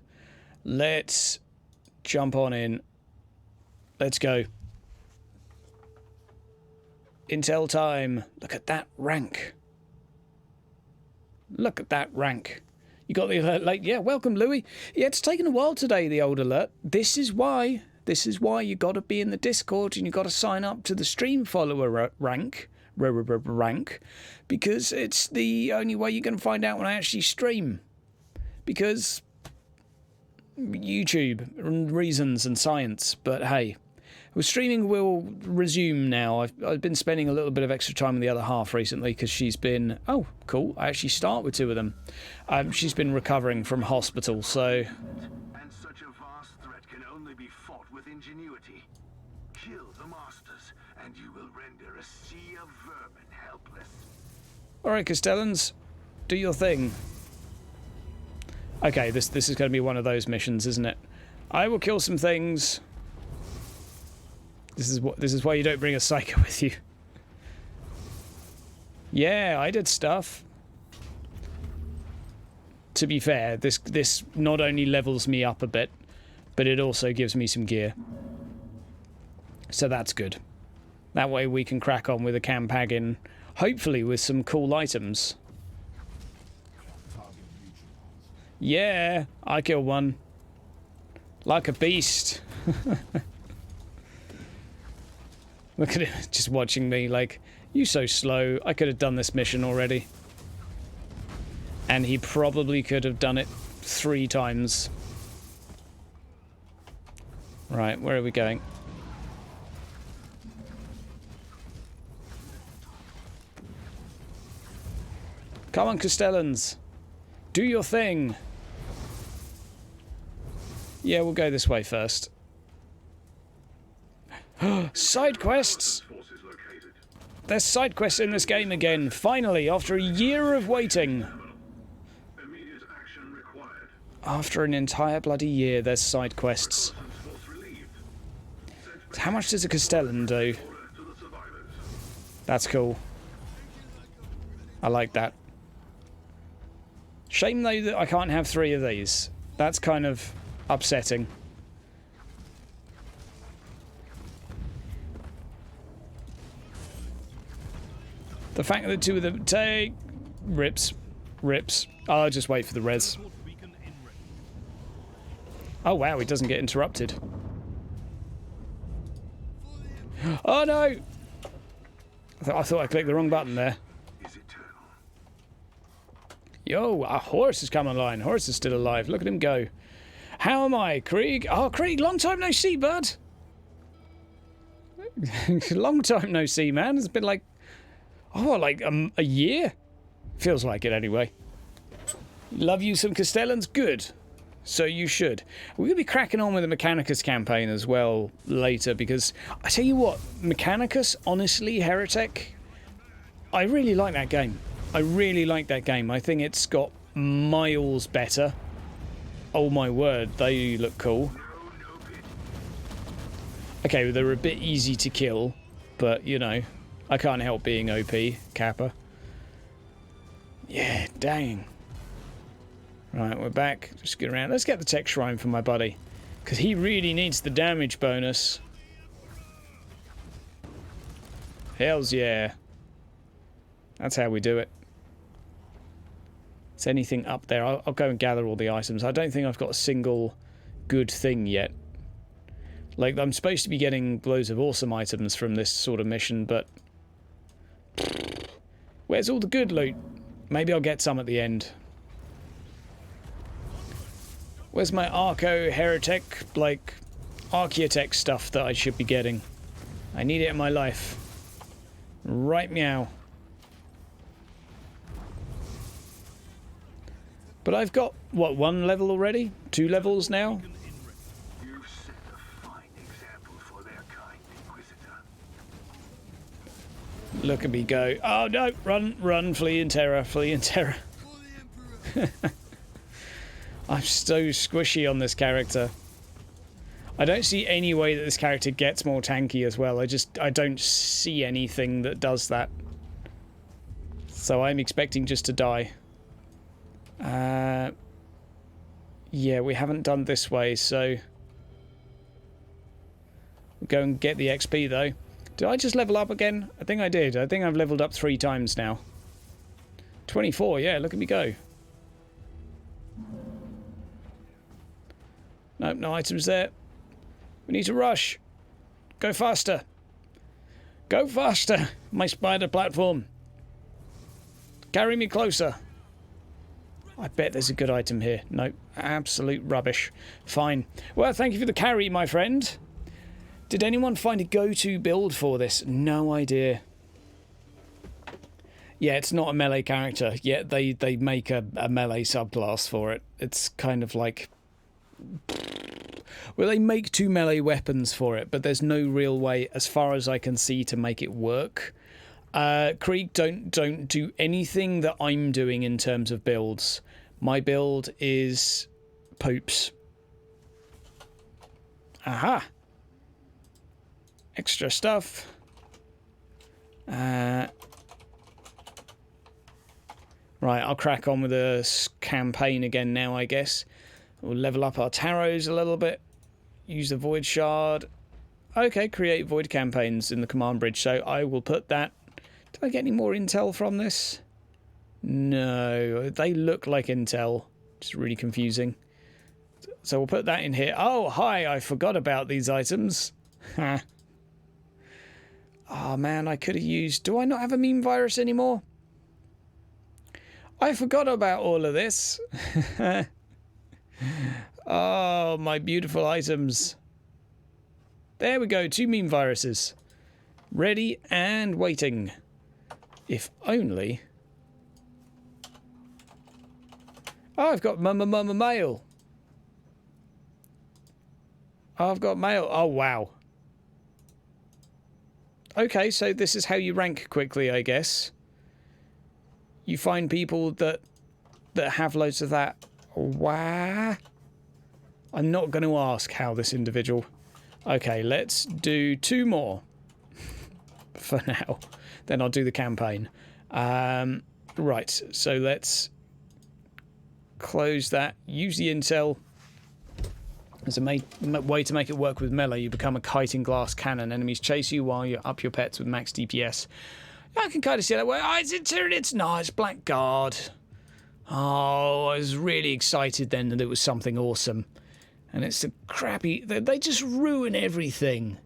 Let's jump on in. Let's go. Intel time. Look at that rank. Look at that rank. You got the alert late. Yeah, welcome, Louis. Yeah, it's taken a while today, the old alert. This is why you got to be in the Discord and you got to sign up to the stream follower rank, because it's the only way you can find out when I actually stream. Because YouTube reasons and science, but hey, streaming will resume now. I've been spending a little bit of extra time in the other half recently because she's been... Oh, cool. I actually start with 2 of them. She's been recovering from hospital, so... And such a vast threat can only be fought with ingenuity. Kill the masters, and you will render a sea of vermin helpless. Alright, Castellans, do your thing. Okay, this is going to be one of those missions, isn't it? I will kill some things. This is why you don't bring a psycho with you. Yeah, I did stuff. To be fair, this not only levels me up a bit, but it also gives me some gear. So that's good. That way we can crack on with a campaign, hopefully with some cool items. Yeah, I killed one. Like a beast. Look at him just watching me like, you so slow, I could have done this mission already. And he probably could have done it 3 times. Right, where are we going? Come on, Castellans. Do your thing. Yeah, we'll go this way first. Side quests! There's side quests in this game again, finally, after a year of waiting. After an entire bloody year, there's side quests. So how much does a Castellan do? That's cool. I like that. Shame though that I can't have 3 of these. That's kind of upsetting. The fact that 2 of them take... Rips. I'll just wait for the res. Oh wow, he doesn't get interrupted. Oh no! I thought I clicked the wrong button there. Yo, a horse has come online. Horse is still alive. Look at him go. How am I, Krieg? Oh, Krieg, long time no see, bud. Long time no see, man. It's been like, like a year? Feels like it anyway. Love you some Castellans? Good. So you should. We're going to be cracking on with the Mechanicus campaign as well later, because I tell you what, Mechanicus, honestly, Heretic, I really like that game. I really like that game. I think it's got miles better. Oh my word, they look cool. Okay, well, they're a bit easy to kill, but, you know, I can't help being OP, Kappa. Yeah, dang. Right, we're back. Just get around. Let's get the tech shrine for my buddy, because he really needs the damage bonus. Hells yeah. That's how we do it. Is anything up there? I'll go and gather all the items. I don't think I've got a single good thing yet. Like, I'm supposed to be getting loads of awesome items from this sort of mission, but where's all the good loot? Maybe I'll get some at the end. Where's my Arco Heretic, like, Archaeotech stuff that I should be getting? I need it in my life. Right meow. But I've got, what, 1 level already? 2 levels now? You've set a fine example for their kind, Inquisitor. Look at me go. Oh no, run, run, flee in terror, flee in terror. I'm so squishy on this character. I don't see any way that this character gets more tanky as well. I don't see anything that does that. So I'm expecting just to die. Yeah, we haven't done this way, so we'll go and get the XP though. Did I just level up again? I think I did. I think I've leveled up 3 times now. 24, yeah, look at me go. Nope, no items there. We need to rush. Go faster. Go faster, my spider platform. Carry me closer. I bet there's a good item here. Nope, absolute rubbish. Fine. Well, thank you for the carry, my friend. Did anyone find a go-to build for this? No idea. Yeah, it's not a melee character, yet they make a melee subclass for it. It's kind of like... Well, they make 2 melee weapons for it, but there's no real way, as far as I can see, to make it work. Krieg, don't do anything that I'm doing in terms of builds. My build is poops. Aha! Extra stuff. Right, I'll crack on with the campaign again now, I guess. We'll level up our tarots a little bit. Use the void shard. Okay, create void campaigns in the command bridge. So I will put that. Did I get any more intel from this? No, they look like intel. It's really confusing. So we'll put that in here. Oh, hi, I forgot about these items. Ha. Oh man, I could have used... Do I not have a meme virus anymore? I forgot about all of this. Oh, my beautiful items. There we go, 2 meme viruses. Ready and waiting. If only... Oh, I've got mail. Oh, I've got mail. Oh, wow. Okay, so this is how you rank quickly, I guess. You find people that have loads of that. Wow. I'm not going to ask how this individual... Okay, let's do 2 more. For now. Then I'll do the campaign. Right, so let's close that. Use the intel. As a way to make it work with melee, you become a kiting glass cannon. Enemies chase you while you're up your pets with max DPS. I can kind of see that way. Oh, it's Tyranids. No, it's Blackguard. Oh, I was really excited then that it was something awesome. And it's a crappy... They just ruin everything.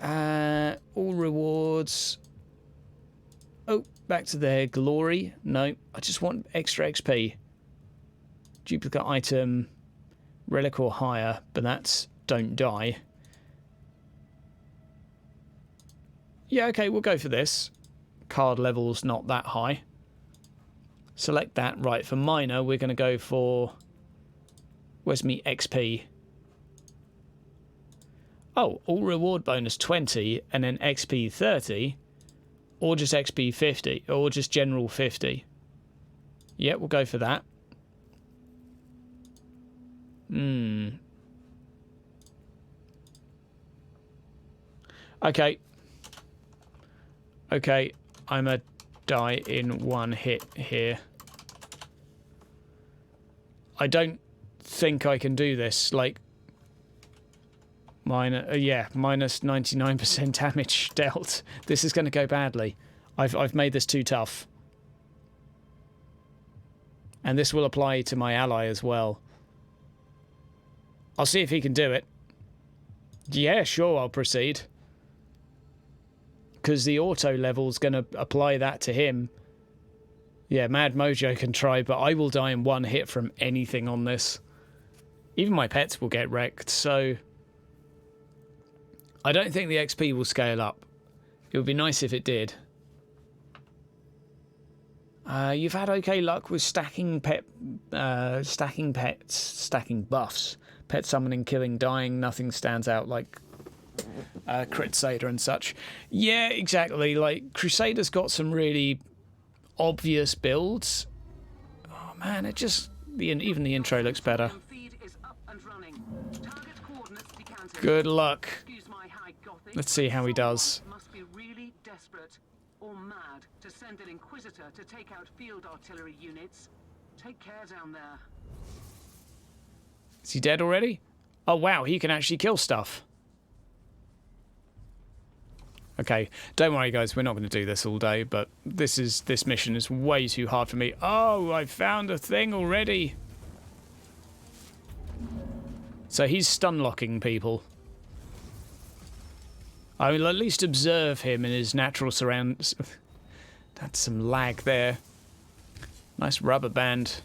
All rewards. Oh, back to their glory. No, I just want extra XP. Duplicate item, relic or higher, but that's don't die. Yeah, okay, we'll go for this. Card level's not that high. Select that. Right, for minor, we're going to go for... Where's me XP? Oh, all reward bonus 20 and then XP 30. Or just XP 50. Or just general 50. Yeah, we'll go for that. Okay. Okay, I'm a die in one hit here. I don't think I can do this. Like, yeah, minus 99% damage dealt. This is going to go badly. I've made this too tough. And this will apply to my ally as well. I'll see if he can do it. Yeah, sure, I'll proceed. Because the auto level's going to apply that to him. Yeah, Mad Mojo can try, but I will die in one hit from anything on this. Even my pets will get wrecked, so... I don't think the XP will scale up. It would be nice if it did. You've had okay luck with stacking pets, stacking buffs. Pet summoning, killing, dying, nothing stands out like Crusader and such. Yeah, exactly. Like, Crusader's got some really obvious builds. Oh man, it just... even the intro looks better. Good luck. Let's see how he does. Must be really desperate or mad to send an Inquisitor to take out field artillery units. Take care down there. Is he dead already? Oh wow, he can actually kill stuff. Okay, don't worry guys, we're not going to do this all day, but this mission is way too hard for me. Oh, I found a thing already. So he's stun locking people. I will at least observe him in his natural surroundings. That's some lag there. Nice rubber band.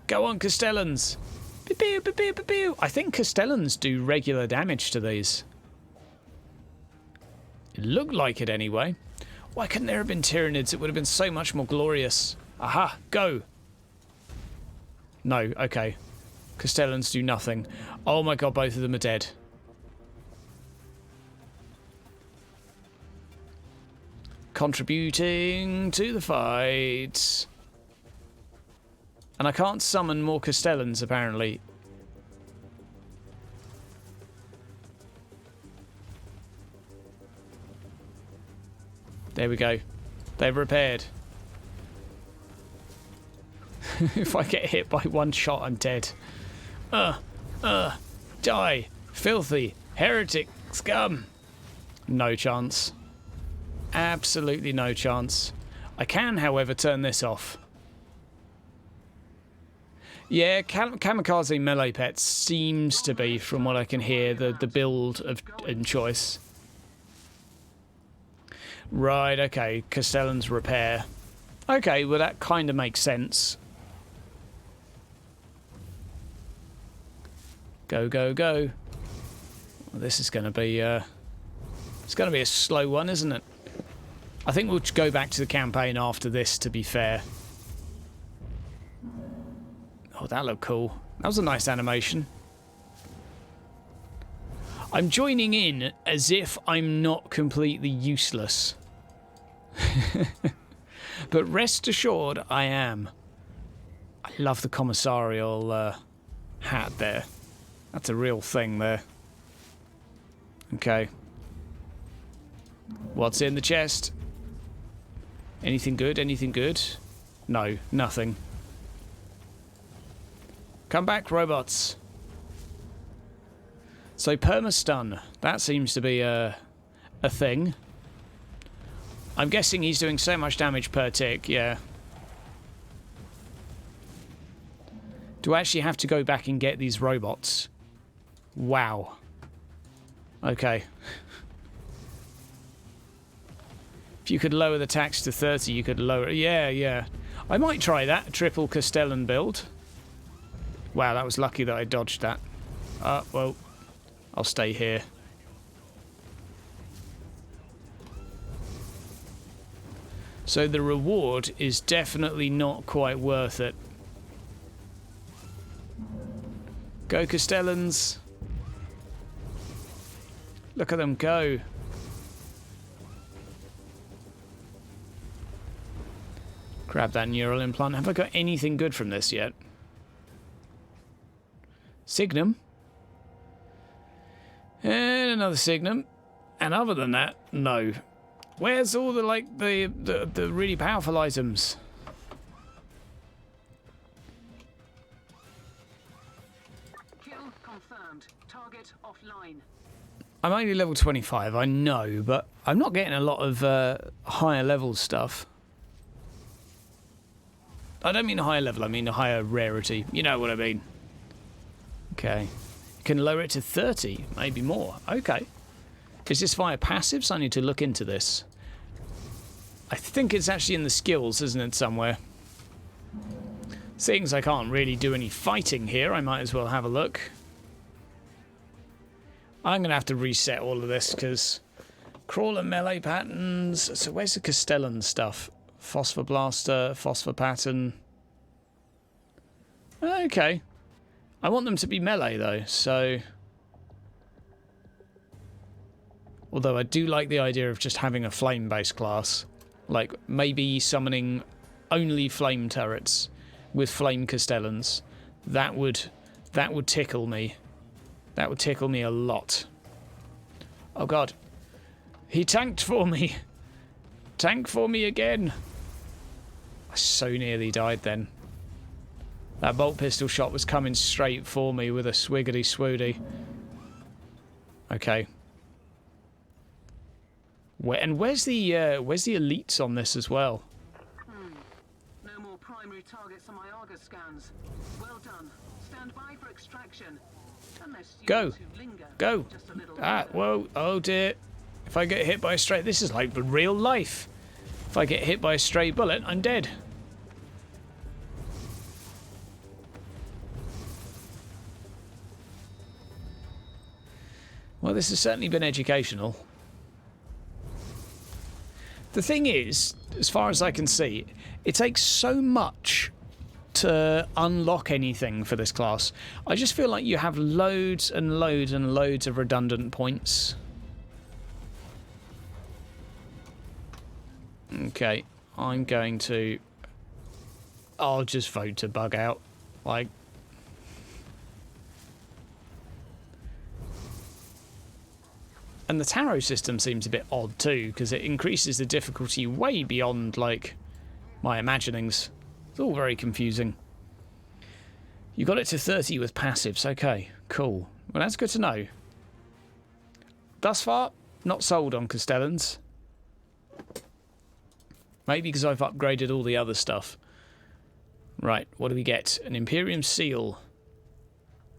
Go on, Castellans. Pew, pew, pew, pew, pew. I think Castellans do regular damage to these. It looked like it anyway. Why couldn't there have been Tyranids? It would have been so much more glorious. Aha, go. No, okay. Castellans do nothing. Oh my god, both of them are dead. Contributing to the fight. And I can't summon more Castellans, apparently. There we go. They've repaired. If I get hit by one shot, I'm dead. Die. Filthy. Heretic. Scum. No chance. Absolutely no chance. I can, however, turn this off. Yeah, Kamikaze melee pets seems to be, from what I can hear, the build in choice. Right, okay. Castellan's repair. Okay, well that kind of makes sense. Go, go, go. Well, this is going to be... it's going to be a slow one, isn't it? I think we'll go back to the campaign after this, to be fair. Oh, that looked cool. That was a nice animation. I'm joining in as if I'm not completely useless. But rest assured, I am. I love the commissarial hat there. That's a real thing there. Okay. What's in the chest? Anything good? Anything good? No, nothing. Come back, robots. So perma-stun. That seems to be a thing. I'm guessing he's doing so much damage per tick, yeah. Do I actually have to go back and get these robots? Wow. Okay. If you could lower the tax to 30, you could lower it. Yeah, yeah. I might try that. Triple Castellan build. Wow, that was lucky that I dodged that. Well, I'll stay here. So the reward is definitely not quite worth it. Go Castellans. Look at them go. Grab that neural implant. Have I got anything good from this yet? Signum. And another Signum. And other than that, no. Where's all the, like, the really powerful items? Kill confirmed. Target offline. I'm only level 25, I know, but I'm not getting a lot of higher level stuff. I don't mean higher level, I mean a higher rarity. You know what I mean. Okay. You can lower it to 30, maybe more. Okay. Is this via passives? I need to look into this. I think it's actually in the skills, isn't it, somewhere? Seeing as I can't really do any fighting here, I might as well have a look. I'm going to have to reset all of this, because crawler melee patterns... So where's the Castellan stuff? Phosphor Blaster, Phosphor Pattern... Okay. I want them to be melee, though, so... Although I do like the idea of just having a flame-based class. Like, maybe summoning only flame turrets with flame Castellans. That would tickle me. That would tickle me a lot. Oh god. He tanked for me. Tank for me again. I so nearly died then. That bolt pistol shot was coming straight for me with a swiggity swoody. Okay. Where's the elites on this as well? No more primary targets on my Argus scans. Well done. Stand by for extraction. Unless you Go. want to linger Go. just a little Ah, longer. whoa. Oh dear. If I get hit by a stray... This is like real life. If I get hit by a stray bullet, I'm dead. Well, this has certainly been educational. The thing is, as far as I can see, it takes so much to unlock anything for this class. I just feel like you have loads and loads and loads of redundant points. Okay, I'm going to... I'll just vote to bug out. Like... And the tarot system seems a bit odd too, because it increases the difficulty way beyond, like, my imaginings. It's all very confusing. You got it to 30 with passives. Okay, cool. Well, that's good to know. Thus far, not sold on Castellans. Maybe because I've upgraded all the other stuff. Right, what do we get? An Imperium Seal.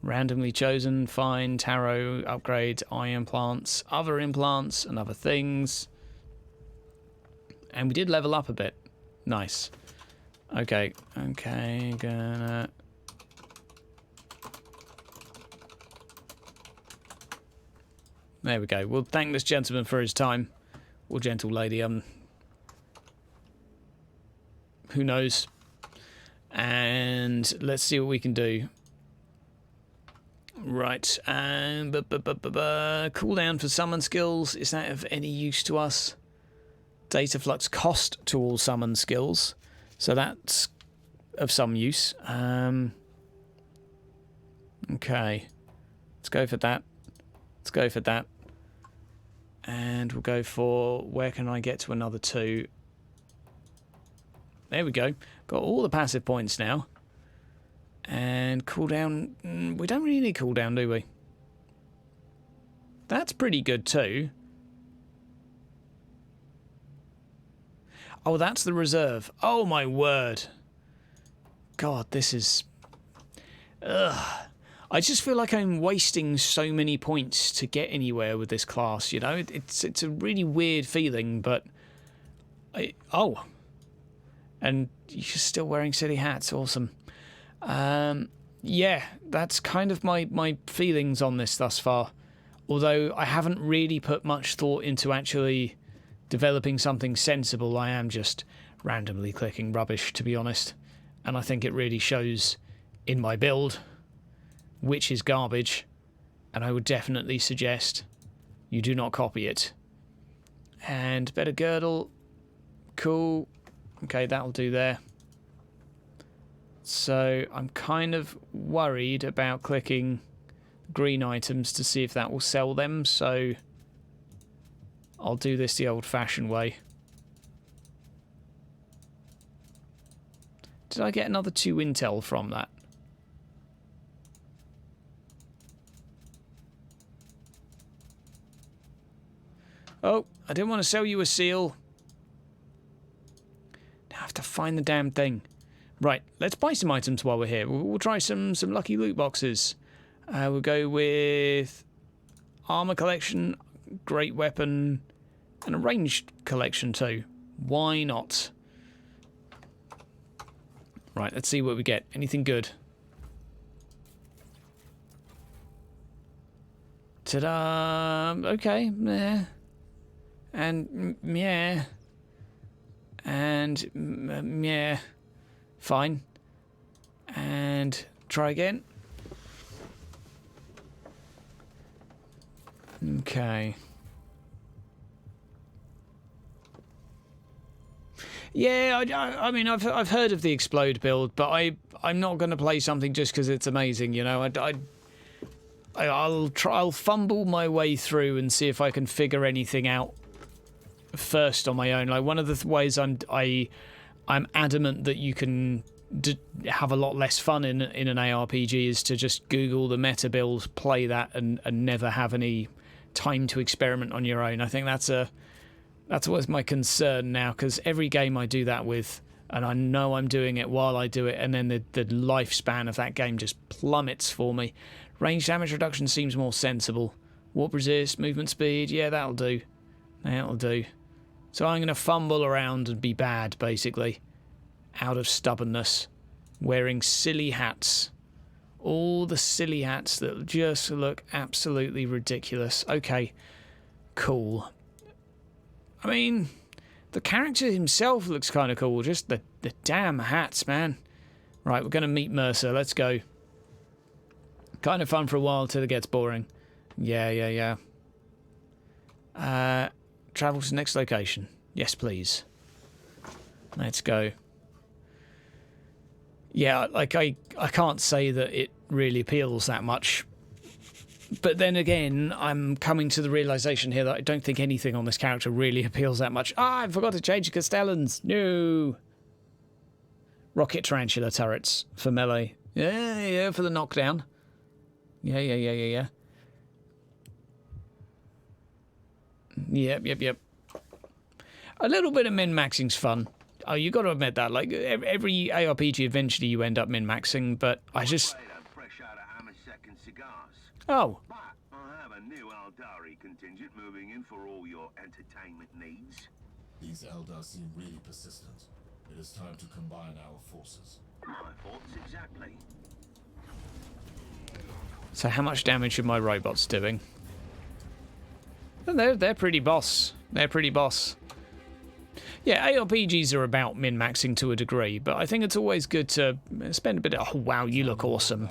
Randomly chosen, fine, tarot, upgrade, eye implants, other implants, and other things. And we did level up a bit. Nice. Okay, gonna... There we go. We'll thank this gentleman for his time. Or gentle lady, who knows? And let's see what we can do. Right, and cooldown for summon skills. Is that of any use to us? Data flux cost to all summon skills, so that's of some use. Okay, let's go for that. Let's go for that, and we'll go for where can I get to another 2? There we go. Got all the passive points now. And cooldown, we don't really need cooldown, do we? That's pretty good too. Oh, that's the reserve. Oh my word. God, this is... Ugh. I just feel like I'm wasting so many points to get anywhere with this class, you know? It's a really weird feeling, but Oh. And you're still wearing silly hats. Awesome. Yeah, that's kind of my feelings on this thus far. Although I haven't really put much thought into actually developing something sensible. I am just randomly clicking rubbish, to be honest. And I think it really shows in my build, which is garbage. And I would definitely suggest you do not copy it. And better girdle. Cool. Okay, that'll do there. So I'm kind of worried about clicking green items to see if that will sell them. So I'll do this the old-fashioned way. Did I get another 2 intel from that? Oh, I didn't want to sell you a seal. Now I have to find the damn thing. Right, let's buy some items while we're here. We'll try some lucky loot boxes. We'll go with armor collection, great weapon, and a ranged collection too. Why not? Right, let's see what we get. Anything good? Ta-da! Okay, meh. And meh. And meh. Fine. And try again. Okay. Yeah, I mean, I've heard of the explode build, but I'm not going to play something just because it's amazing. You know, I'll fumble my way through and see if I can figure anything out first on my own. Like one of the ways I'm adamant that you can have a lot less fun in an ARPG is to just Google the meta build, play that, and never have any time to experiment on your own. I think that's what's my concern now, because every game I do that with, and I know I'm doing it while I do it, and then the lifespan of that game just plummets for me. Range damage reduction seems more sensible. Warp resist, movement speed, yeah, that'll do. That'll do. So I'm going to fumble around and be bad, basically. Out of stubbornness. Wearing silly hats. All the silly hats that just look absolutely ridiculous. Okay, cool. I mean, the character himself looks kind of cool. Just the damn hats, man. Right, we're going to meet Mercer. Let's go. Kind of fun for a while till it gets boring. Yeah. Travel to the next location. Yes, please. Let's go. Yeah, like I can't say that it really appeals that much. But then again, I'm coming to the realization here that I don't think anything on this character really appeals that much. Ah, I forgot to change the Castellans. No. Rocket tarantula turrets for melee. Yeah, for the knockdown. Yeah. Yep. A little bit of min-maxing's fun. Oh, you got to admit that. Like, every ARPG, eventually you end up min-maxing, but I just... Oh. But I have a new Eldari contingent moving in for all your entertainment needs. These Eldar seem really persistent. It is time to combine our forces. My thoughts exactly. So how much damage are my robots doing? They're pretty boss. They're pretty boss. Yeah, ARPGs are about min-maxing to a degree, but I think it's always good to spend a bit of... Oh, wow, you look awesome.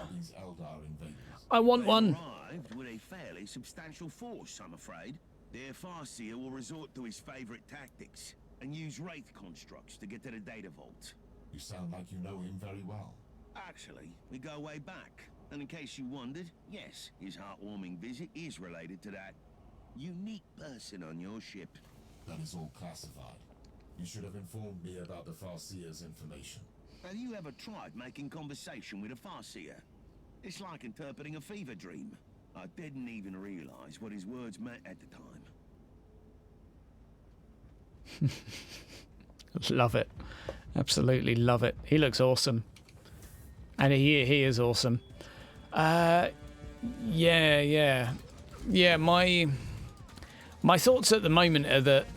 I want one. Arrived with a fairly substantial force, I'm afraid. Their Farseer will resort to his favorite tactics and use Wraith constructs to get to the data vault. You sound like you know him very well. Actually, we go way back. And in case you wondered, yes, his heartwarming visit is related to that unique person on your ship. That is all classified. You should have informed me about the Farseer's information. Have you ever tried making conversation with a Farseer? It's like interpreting a fever dream. I didn't even realize what his words meant at the time. Love it. Absolutely love it. He looks awesome. And he is awesome. Yeah, my thoughts at the moment are that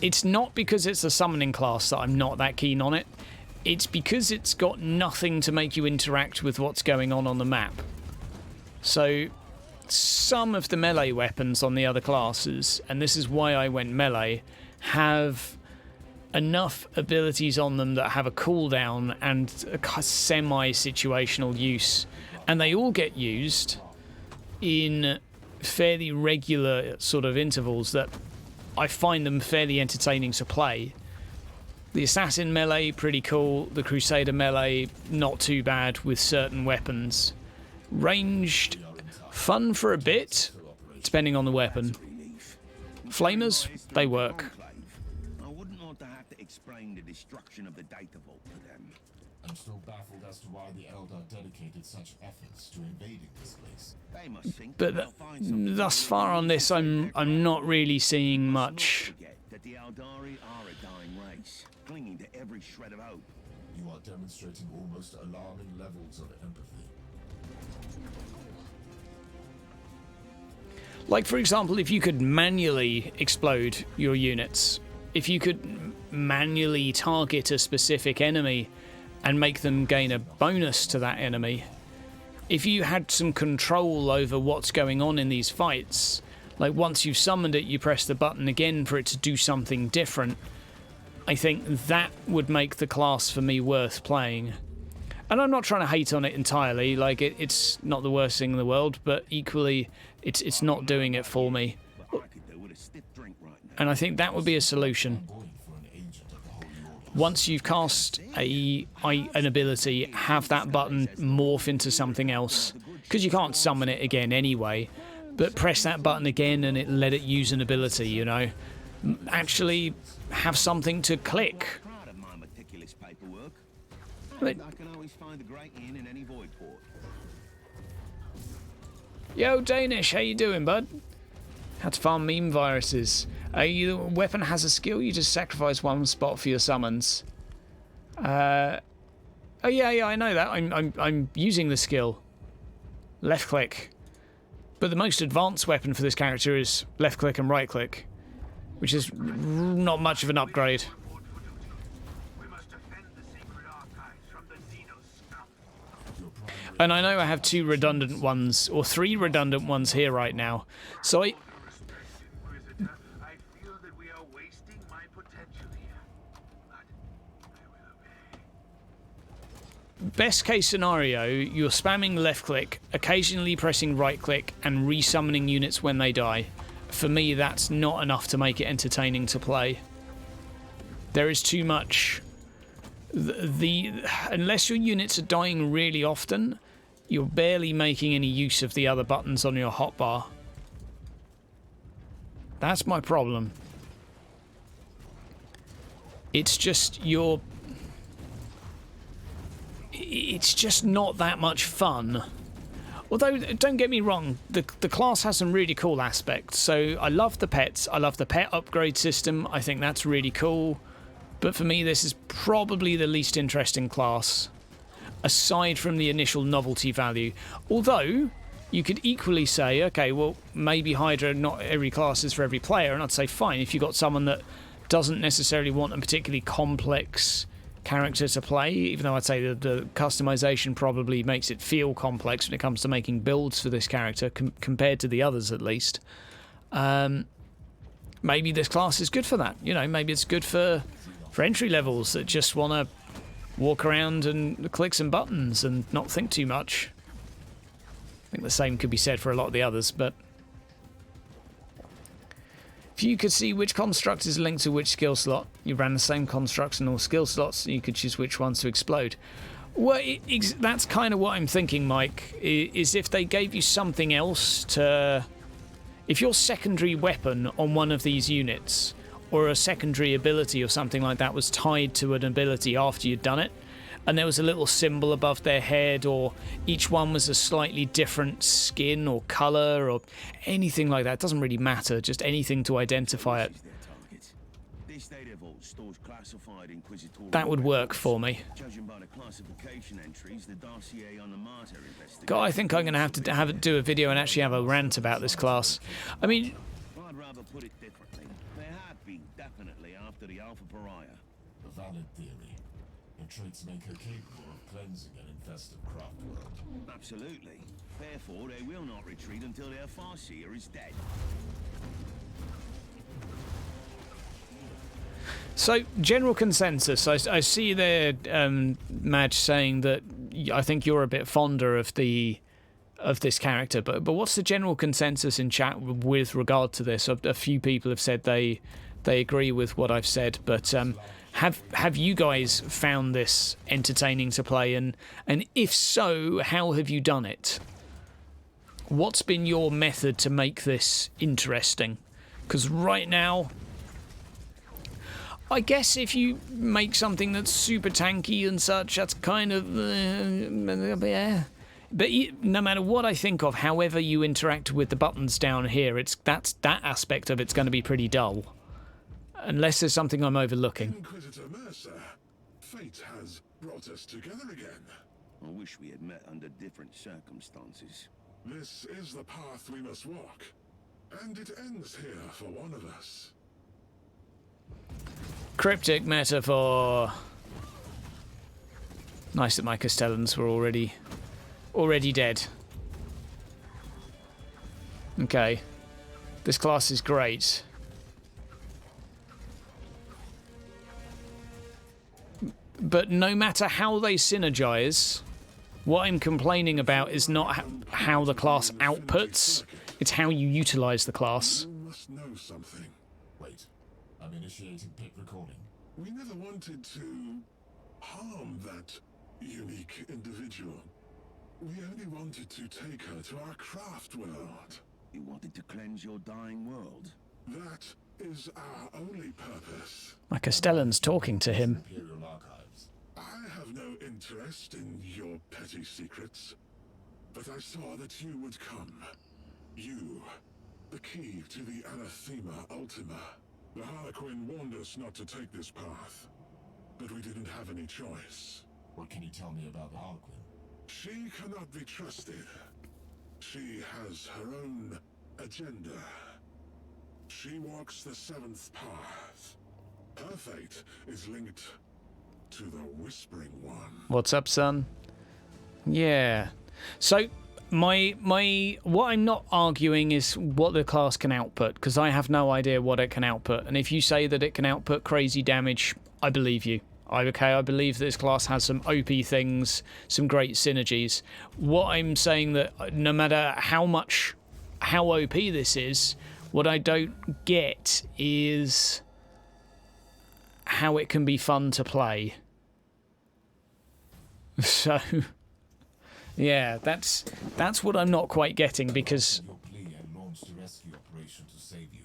it's not because it's a summoning class that I'm not that keen on it. It's because it's got nothing to make you interact with what's going on the map. So some of the melee weapons on the other classes, and this is why I went melee, have enough abilities on them that have a cooldown and a semi-situational use, and they all get used in fairly regular sort of intervals that I find them fairly entertaining to play. The Assassin melee, pretty cool. The Crusader melee, not too bad with certain weapons. Ranged, fun for a bit, depending on the weapon. Flamers, they work. I wouldn't want to have to explain the destruction of the data vault to them. I'm still baffled as to why the Eldar dedicated such efforts to invading this place. They must think But they'll find something thus far on this, I'm not really seeing much. forget that the Eldari are a dying race, clinging to every shred of hope. You are demonstrating almost alarming levels of empathy. Like, for example, if you could manually explode your units, if you could manually target a specific enemy and make them gain a bonus to that enemy, if you had some control over what's going on in these fights, like once you've summoned it, you press the button again for it to do something different, I think that would make the class for me worth playing. And I'm not trying to hate on it entirely, like it's not the worst thing in the world, but equally it's not doing it for me. And I think that would be a solution. Once you've cast an ability, have that button morph into something else, because you can't summon it again anyway, but press that button again and let it use an ability, you know. Actually have something to click. But, yo, Danish, how you doing, bud? Had to farm meme viruses. The weapon has a skill, you just sacrifice one spot for your summons. Oh yeah, I know that. I'm using the skill. Left click. But the most advanced weapon for this character is left click and right click, which is not much of an upgrade. And I know I have 2 redundant ones, or 3 redundant ones here right now. So best case scenario, you're spamming left click, occasionally pressing right click, and resummoning units when they die. For me, that's not enough to make it entertaining to play. There is too much. Unless your units are dying really often, you're barely making any use of the other buttons on your hotbar. That's my problem. It's just it's just not that much fun. Although, don't get me wrong, the class has some really cool aspects. So I love the pets. I love the pet upgrade system. I think that's really cool. But for me, this is probably the least interesting class, aside from the initial novelty value. Although, you could equally say, okay, well, maybe Hydra, not every class is for every player, and I'd say, fine, if you've got someone that doesn't necessarily want a particularly complex character to play, even though I'd say the customization probably makes it feel complex when it comes to making builds for this character, compared to the others at least. Maybe this class is good for that. You know, maybe it's good for entry levels that just want to walk around and click some buttons and not think too much. I think the same could be said for a lot of the others, but if you could see which construct is linked to which skill slot, you ran the same constructs in all skill slots, you could choose which ones to explode. Well, that's kind of what I'm thinking, Mike, is if they gave you something else to... If your secondary weapon on one of these units, or a secondary ability or something like that, was tied to an ability after you'd done it, and there was a little symbol above their head, or each one was a slightly different skin or colour or anything like that, it doesn't really matter, just anything to identify it. That would work for me. God, I think I'm going to have to do a video and actually have a rant about this class. I mean, I'd rather put it differently. There have been definitely after the Alpha Pariah. A valid theory. Her traits make her capable of cleansing an infested craft world. Absolutely. Therefore, they will not retreat until their Farseer is dead. So, general consensus. I see there, Madge saying that I think you're a bit fonder of this character, but what's the general consensus in chat with regard to this? A few people have said they agree with what I've said, but have you guys found this entertaining to play, and if so, how have you done it? What's been your method to make this interesting? Because right now, I guess if you make something that's super tanky and such, that's kind of yeah. But no matter what I think of, however you interact with the buttons down here, that aspect of it's going to be pretty dull, unless there's something I'm overlooking. Inquisitor Mercer, fate has brought us together again. I wish we had met under different circumstances. This is the path we must walk, and it ends here for one of us. Cryptic metaphor. Nice that my Castellans were already dead. Okay. This class is great. But no matter how they synergize, what I'm complaining about is not how the class outputs, it's how you utilize the class. You must know something. Wait, I'm initiating pit recording. We never wanted to harm that unique individual. We only wanted to take her to our craft world. You wanted to cleanse your dying world? That is our only purpose. My Castellan's talking to him. Imperial Archives. I have no interest in your petty secrets, but I saw that you would come. You, the key to the Anathema Ultima. The Harlequin warned us not to take this path, but we didn't have any choice. What can you tell me about the Harlequin? She cannot be trusted. She has her own agenda. She walks the seventh path. Her fate is linked to the Whispering One. What's up, son? Yeah. So what I'm not arguing is what the class can output, because I have no idea what it can output. And if you say that it can output crazy damage, I believe you. I believe this class has some OP things, some great synergies. What I'm saying that no matter how OP this is, what I don't get is how it can be fun to play. So, yeah, that's what I'm not quite getting, because Your plea and launched a rescue operation to save you.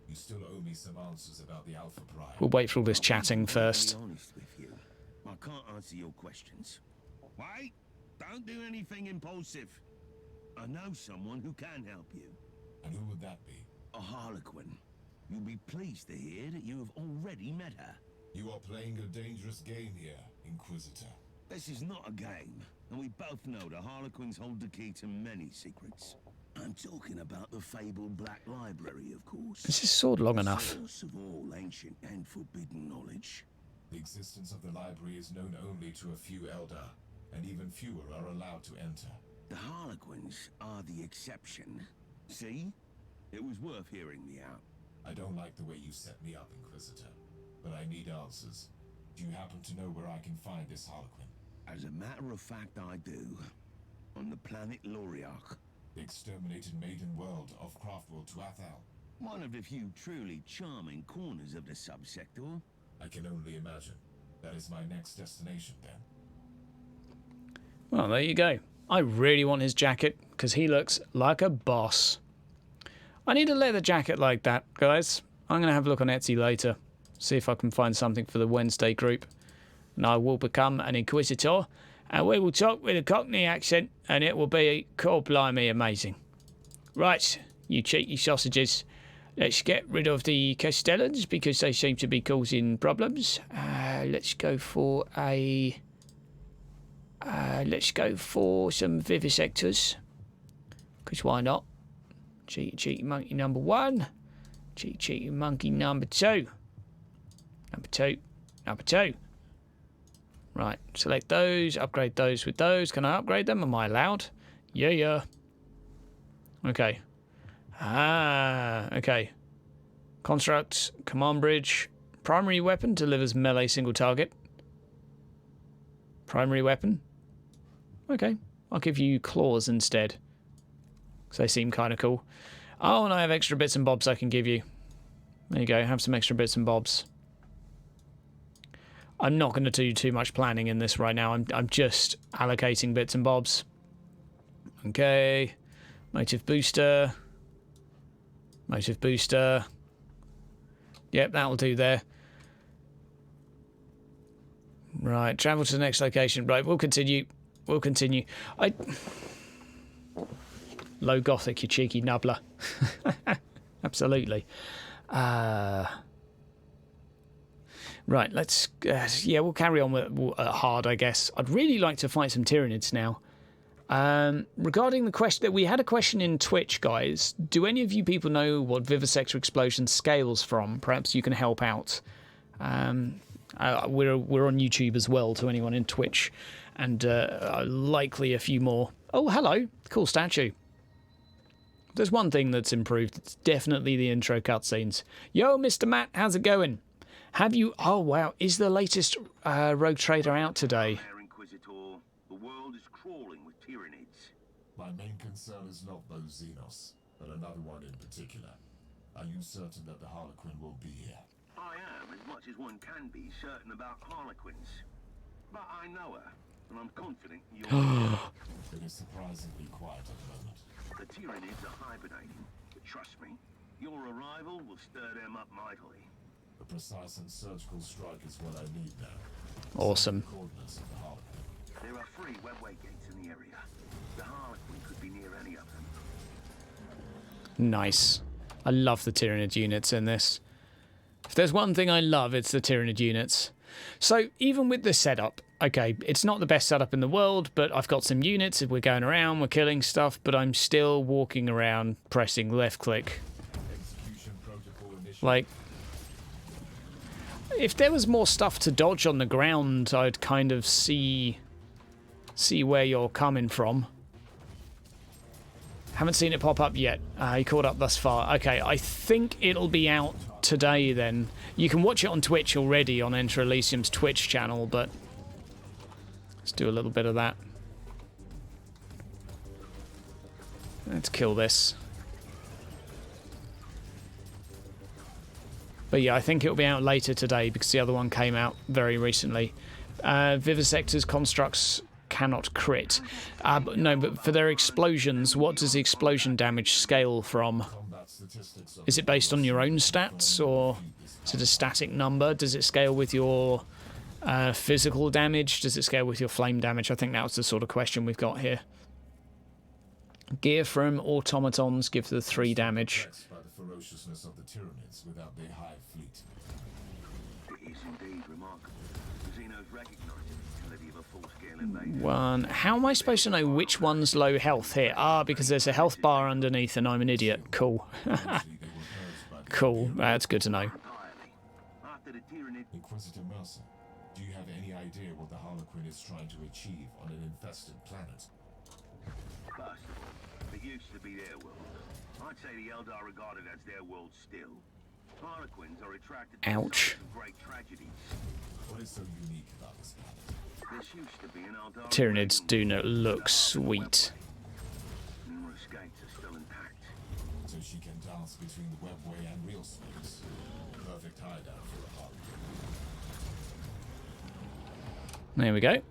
You still owe me some answers about the Alpha Prime. we'll wait for all this chatting first. To be honest with you, I can't answer your questions. Wait! Don't do anything impulsive. I know someone who can help you. And who would that be? A Harlequin. You'll be pleased to hear that you have already met her. You are playing a dangerous game here, Inquisitor. This is not a game, and we both know the Harlequins hold the key to many secrets. I'm talking about the fabled Black Library, of course. Is this sword long enough? Source of all ancient and forbidden knowledge. The existence of the library is known only to a few Elder, and even fewer are allowed to enter. The Harlequins are the exception. See? It was worth hearing me out. I don't like the way you set me up, Inquisitor, but I need answers. Do you happen to know where I can find this Harlequin? As a matter of fact, I do. On the planet Loriarch. The exterminated maiden world of Craftworld to Athal. One of the few truly charming corners of the subsector. I can only imagine. That is my next destination, then. Well, there you go. I really want his jacket, because he looks like a boss. I need a leather jacket like that, guys. I'm going to have a look on Etsy later. See if I can find something for the Wednesday group. And I will become an Inquisitor. And we will talk with a Cockney accent. And it will be, God blimey, amazing. Right, you cheeky sausages. Let's get rid of the Castellans, because they seem to be causing problems. Let's go for a... let's go for some vivisectors. Because why not? Cheeky monkey number 1. Cheeky monkey number 2. Number 2. Number 2. Right, select those, upgrade those with those. Can I upgrade them? Am I allowed? Yeah. Okay. Okay. Construct, command bridge. Primary weapon delivers melee single target. Primary weapon. Okay, I'll give you claws instead, because they seem kind of cool. Oh, and I have extra bits and bobs I can give you. There you go, have some extra bits and bobs. I'm not going to do too much planning in this right now. I'm just allocating bits and bobs. Okay. Motive booster. Motive booster. Yep, that'll do there. Right, travel to the next location. Right, we'll continue. We'll continue. Low Gothic, you cheeky nubbler. Absolutely. Right, let's... yeah, we'll carry on with hard, I guess. I'd really like to fight some Tyranids now. Regarding the question... that we had a question in Twitch, guys. Do any of you people know what Vivisector Explosion scales from? Perhaps you can help out. We're on YouTube as well, to anyone in Twitch. And likely a few more. Oh, hello. Cool statue. There's one thing that's improved. It's definitely the intro cutscenes. Yo, Mr. Matt, how's it going? Have you... oh, wow. Is the latest Rogue Trader out today? Inquisitor, the world is crawling with Tyranids. My main concern is not those Xenos, but another one in particular. Are you certain that the Harlequin will be here? I am as much as one can be certain about Harlequins. But I know her, and I'm confident you're... It is surprisingly quiet at the moment. The Tyranids are hibernating, but trust me, your arrival will stir them up mightily. A precise and surgical strike is what I need now. Awesome. Coordinates of the Harlequin. There are 3 webway gates in the area. The Harlequin could be near any of them. Nice. I love the Tyranid units in this. If there's one thing I love, it's the Tyranid units. So, even with this setup, okay, it's not the best setup in the world, but I've got some units, we're going around, we're killing stuff, but I'm still walking around pressing left click. Like, if there was more stuff to dodge on the ground, I'd kind of see where you're coming from. Haven't seen it pop up yet. You caught up thus far. Okay, I think it'll be out today then. You can watch it on Twitch already, on Enter Elysium's Twitch channel, but let's do a little bit of that. Let's kill this. But yeah, I think it'll be out later today because the other one came out very recently. Vivisector's constructs cannot crit. But no, but for their explosions, what does the explosion damage scale from? Is it based on your own stats, or is it a static number? Does it scale with your physical damage? Does it scale with your flame damage? I think that was the sort of question we've got here. Gear from automatons give the 3 damage. By the ferociousness of the Tyranids without their hive fleet. It is indeed remarkable. The Xenos recognize the utility of a full-scale invasion. 1. How am I supposed to know which one's low health here? Ah, because there's a health bar underneath and I'm an idiot. Cool. Cool. That's good to know. After the Tyranid, Inquisitor Martyr, do you have any idea what the Harlequin is trying to achieve on an infested planet? first of all, it used to be their world. I'd say the Eldar regard it as their world still. Harlequins are attracted to Ouch. some great tragedies. What is so unique about this planet? This used to be an Eldar Tyranids do not look sweet. Numerous gates are still intact. So she can dance between the webway and real space. Perfect hideout for a Harlequin. There we go.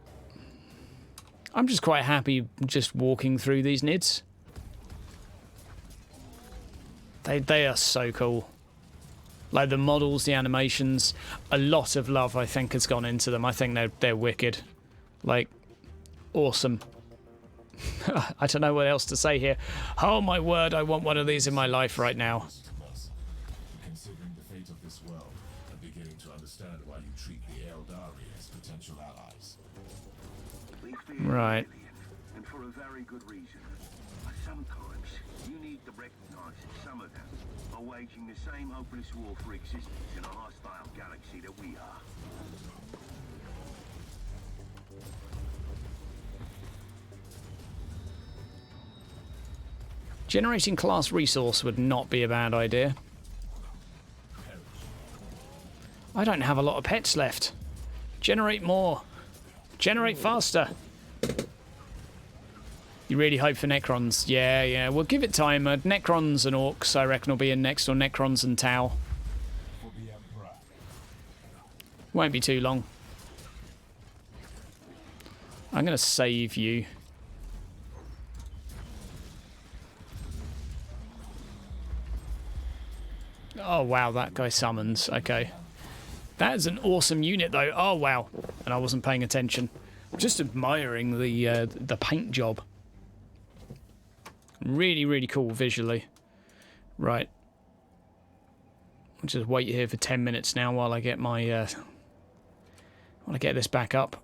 I'm just quite happy just walking through these nids. They are so cool. Like the models, the animations, a lot of love I think has gone into them. I think they're wicked. Like, awesome. I don't know what else to say here. Oh my word, I want one of these in my life right now. Considering the fate of this world, I'm beginning to understand why you treat the Eldari as potential allies. We fear Right. alien, and for a very good reason. A Sometimes you need to recognize that some of them are waging the same hopeless war for existence in a hostile galaxy that we are. Generating class resource would not be a bad idea. I don't have a lot of pets left. Generate more. Generate faster. You really hope for Necrons. Yeah. We'll give it time. Necrons and Orcs, I reckon, will be in next, or Necrons and Tau. Won't be too long. I'm going to save you. Oh, wow, that guy summons. Okay. That is an awesome unit, though. Oh, wow. And I wasn't paying attention. I'm just admiring the paint job. Really, really cool visually. Right. I'll just wait here for 10 minutes now while I get my... while I get this back up.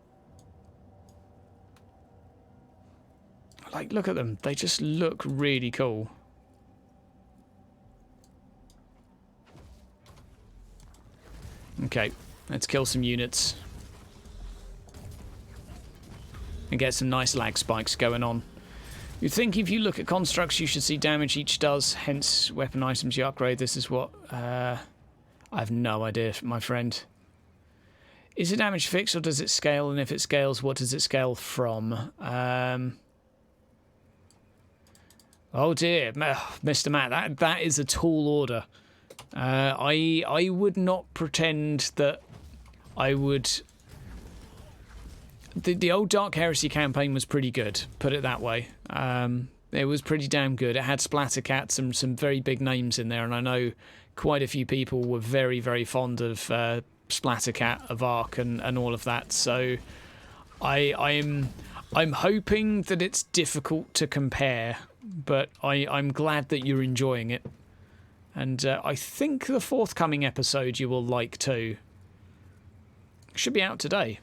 Like, look at them. They just look really cool. Okay, let's kill some units. And get some nice lag spikes going on. You'd think if you look at constructs you should see damage each does, hence weapon items you upgrade. This is what... I have no idea, my friend. Is the damage fixed or does it scale? And if it scales, what does it scale from? Oh dear, Mr. Matt, that is a tall order. I would not pretend that I would... The old Dark Heresy campaign was pretty good, put it that way. It was pretty damn good. It had Splattercats and some very big names in there, and I know quite a few people were very, very fond of Splattercat, of Ark, and all of that. So I'm hoping that it's difficult to compare, but I'm glad that you're enjoying it. And I think the forthcoming episode you will like too. Should be out today.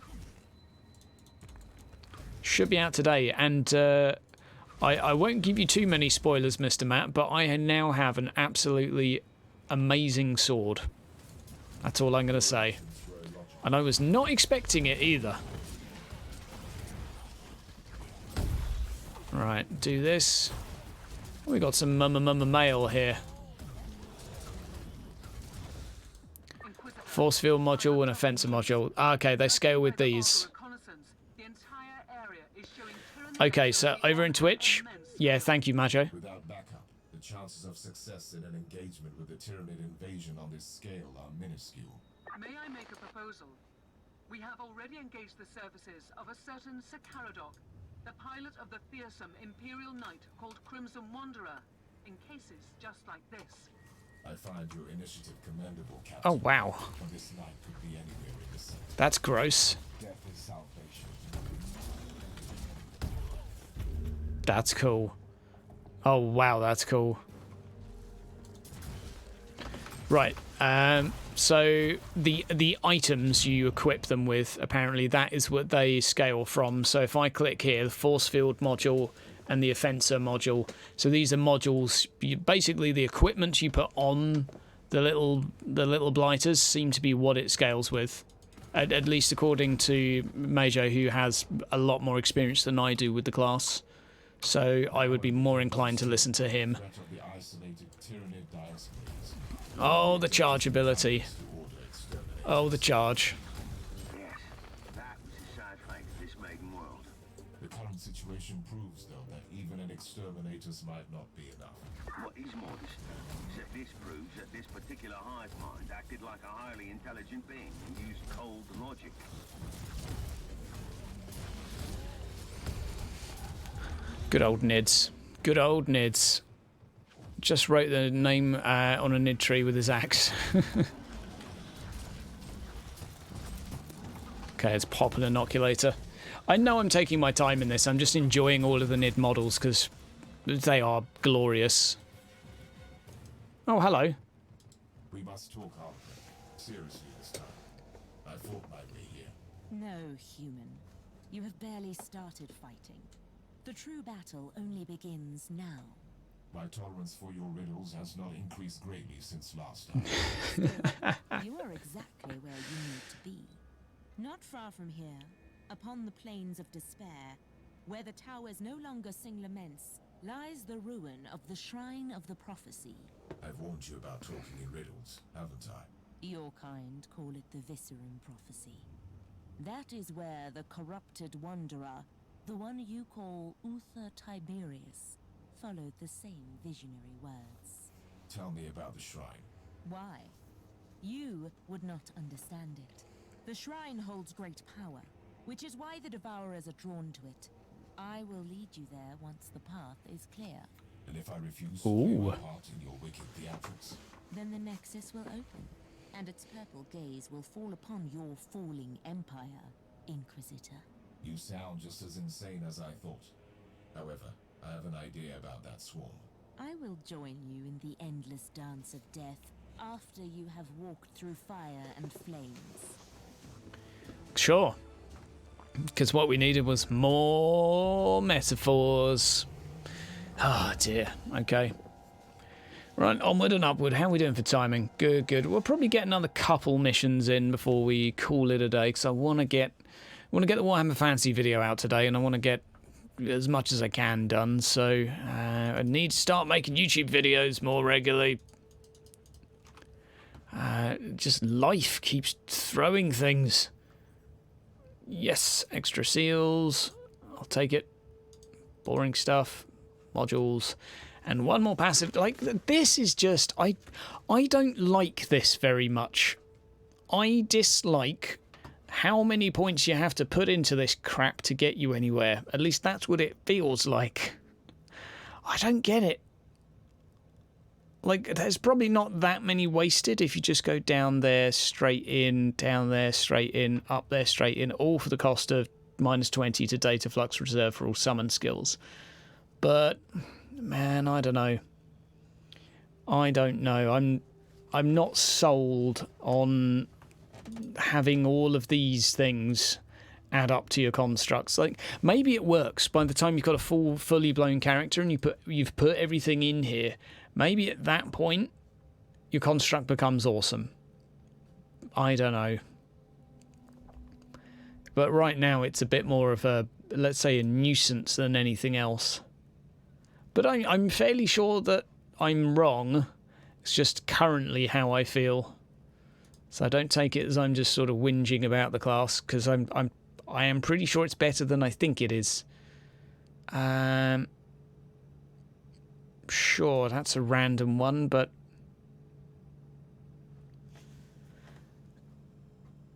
Should be out today. And I won't give you too many spoilers, Mr. Matt, but I now have an absolutely amazing sword. That's all I'm going to say. And I was not expecting it either. Right, do this. We got some mumma mail here. Force field module and offensive module. Okay, they scale with these. Okay, so over in Twitch. Yeah, thank you, Majo. Without backup, the chances of success in an engagement with a Tyranid invasion on this scale are minuscule. May I make a proposal? We have already engaged the services of a certain Sakaradok, the pilot of the fearsome Imperial Knight called Crimson Wanderer, in cases just like this. I find your initiative commendable, Captain. Oh, wow. But this knight could be anywhere in the center. That's gross. Death is salvation. That's cool. Oh, wow, that's cool. Right. So the items you equip them with, apparently that is what they scale from. So if I click here, the force field module and the offensor module. So these are modules, basically the equipment you put on the little blighters seem to be what it scales with. At least according to Majo, who has a lot more experience than I do with the class. So I would be more inclined to listen to him. Oh, the charge ability. Oh, the charge. Yes, that was the sad fate of this maiden world. The current situation proves, though, that even an exterminator's might not be enough. What is more disturbing is that this proves that this particular hive mind acted like a highly intelligent being and used cold logic. Good old Nids. Good old Nids. Just wrote the name on a Nid tree with his axe. Okay, it's pop an inoculator. I know I'm taking my time in this. I'm just enjoying all of the Nid models because they are glorious. Oh, hello. We must talk after. Seriously this time. I fought my way here. No, human. You have barely started fighting. The true battle only begins now. My tolerance for your riddles has not increased greatly since last time. You are exactly where you need to be. Not far from here, upon the plains of despair, where the towers no longer sing laments, lies the ruin of the Shrine of the Prophecy. I've warned you about talking in riddles, haven't I? Your kind call it the Viscerum Prophecy. That is where the corrupted wanderer, the one you call Uther Tiberius, followed the same visionary words. Tell me about the shrine. Why? You would not understand it. The shrine holds great power, which is why the Devourers are drawn to it. I will lead you there once the path is clear. And if I refuse to play my part in your wicked theatrics? Then the Nexus will open, and its purple gaze will fall upon your falling empire, Inquisitor. You sound just as insane as I thought. However, I have an idea about that swarm. I will join you in the endless dance of death after you have walked through fire and flames. Sure. Because what we needed was more metaphors. Oh dear. Okay. Right, onward and upward. How are we doing for timing? Good, good. We'll probably get another couple missions in before we call it a day, because I want to get the Warhammer Fantasy video out today, and I want to get as much as I can done. So I need to start making YouTube videos more regularly. Just life keeps throwing things. Yes, extra seals. I'll take it. Boring stuff. Modules. And one more passive. Like, this is just... I don't like this very much. I dislike how many points you have to put into this crap to get you anywhere. At least that's what it feels like. I don't get it. Like, there's probably not that many wasted if you just go down there, straight in, down there, straight in, up there, straight in, all for the cost of -20 to data flux reserve for all summon skills. But, man, I don't know. I don't know. I'm not sold on having all of these things add up to your constructs. Like, maybe it works by the time you've got a fully blown character and you've put everything in here. Maybe at that point, your construct becomes awesome. I don't know. But right now, it's a bit more of a, let's say, a nuisance than anything else. But I'm fairly sure that I'm wrong. It's just currently how I feel. So I don't take it as I'm just sort of whinging about the class, because I am pretty sure it's better than I think it is. Sure, that's a random one, but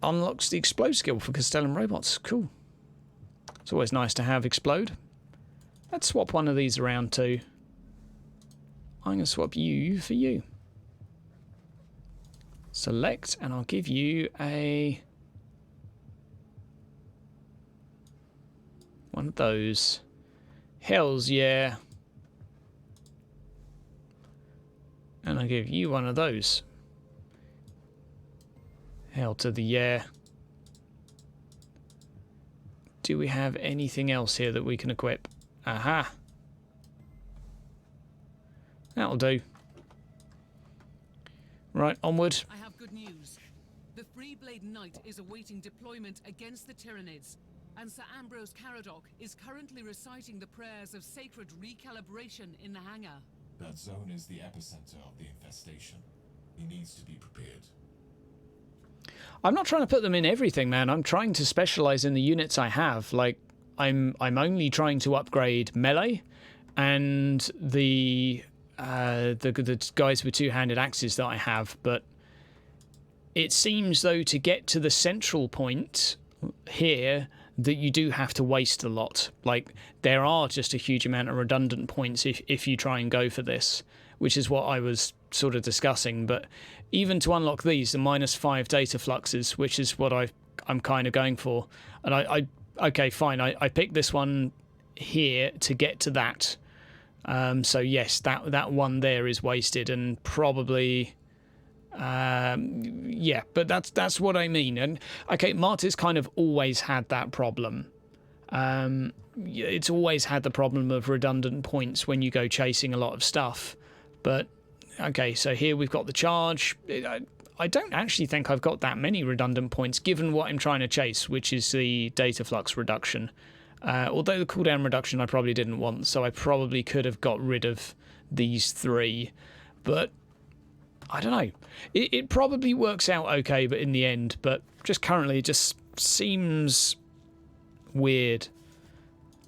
unlocks the explode skill for Castellan robots. Cool. It's always nice to have explode. Let's swap one of these around too. I'm going to swap you for you. Select, and I'll give you one of those. Hells yeah. And I'll give you one of those. Hell to the yeah. Do we have anything else here that we can equip? Aha. That'll do. Right, onward. I have good news. The Freeblade Knight is awaiting deployment against the Tyranids, and Sir Ambrose Caradoc is currently reciting the prayers of sacred recalibration in the hangar. That zone is the epicenter of the infestation. He needs to be prepared. I'm not trying to put them in everything, man. I'm trying to specialize in the units I have. Like, I'm only trying to upgrade melee and the guys with two-handed axes that I have. But it seems though to get to the central point here that you do have to waste a lot. Like, there are just a huge amount of redundant points if you try and go for this, which is what I was sort of discussing. But even to unlock these, the -5 data fluxes, which is what I'm kind of going for. And okay, fine, I picked this one here to get to that. So yes, that one there is wasted, and probably... yeah, but that's what I mean. And okay, Martyr's kind of always had that problem. it's always had the problem of redundant points when you go chasing a lot of stuff. But okay, so here we've got the charge. I don't actually think I've got that many redundant points given what I'm trying to chase, which is the data flux reduction. Although the cooldown reduction I probably didn't want, so I probably could have got rid of these 3. But I don't know. It probably works out okay, but in the end, but just currently it just seems weird.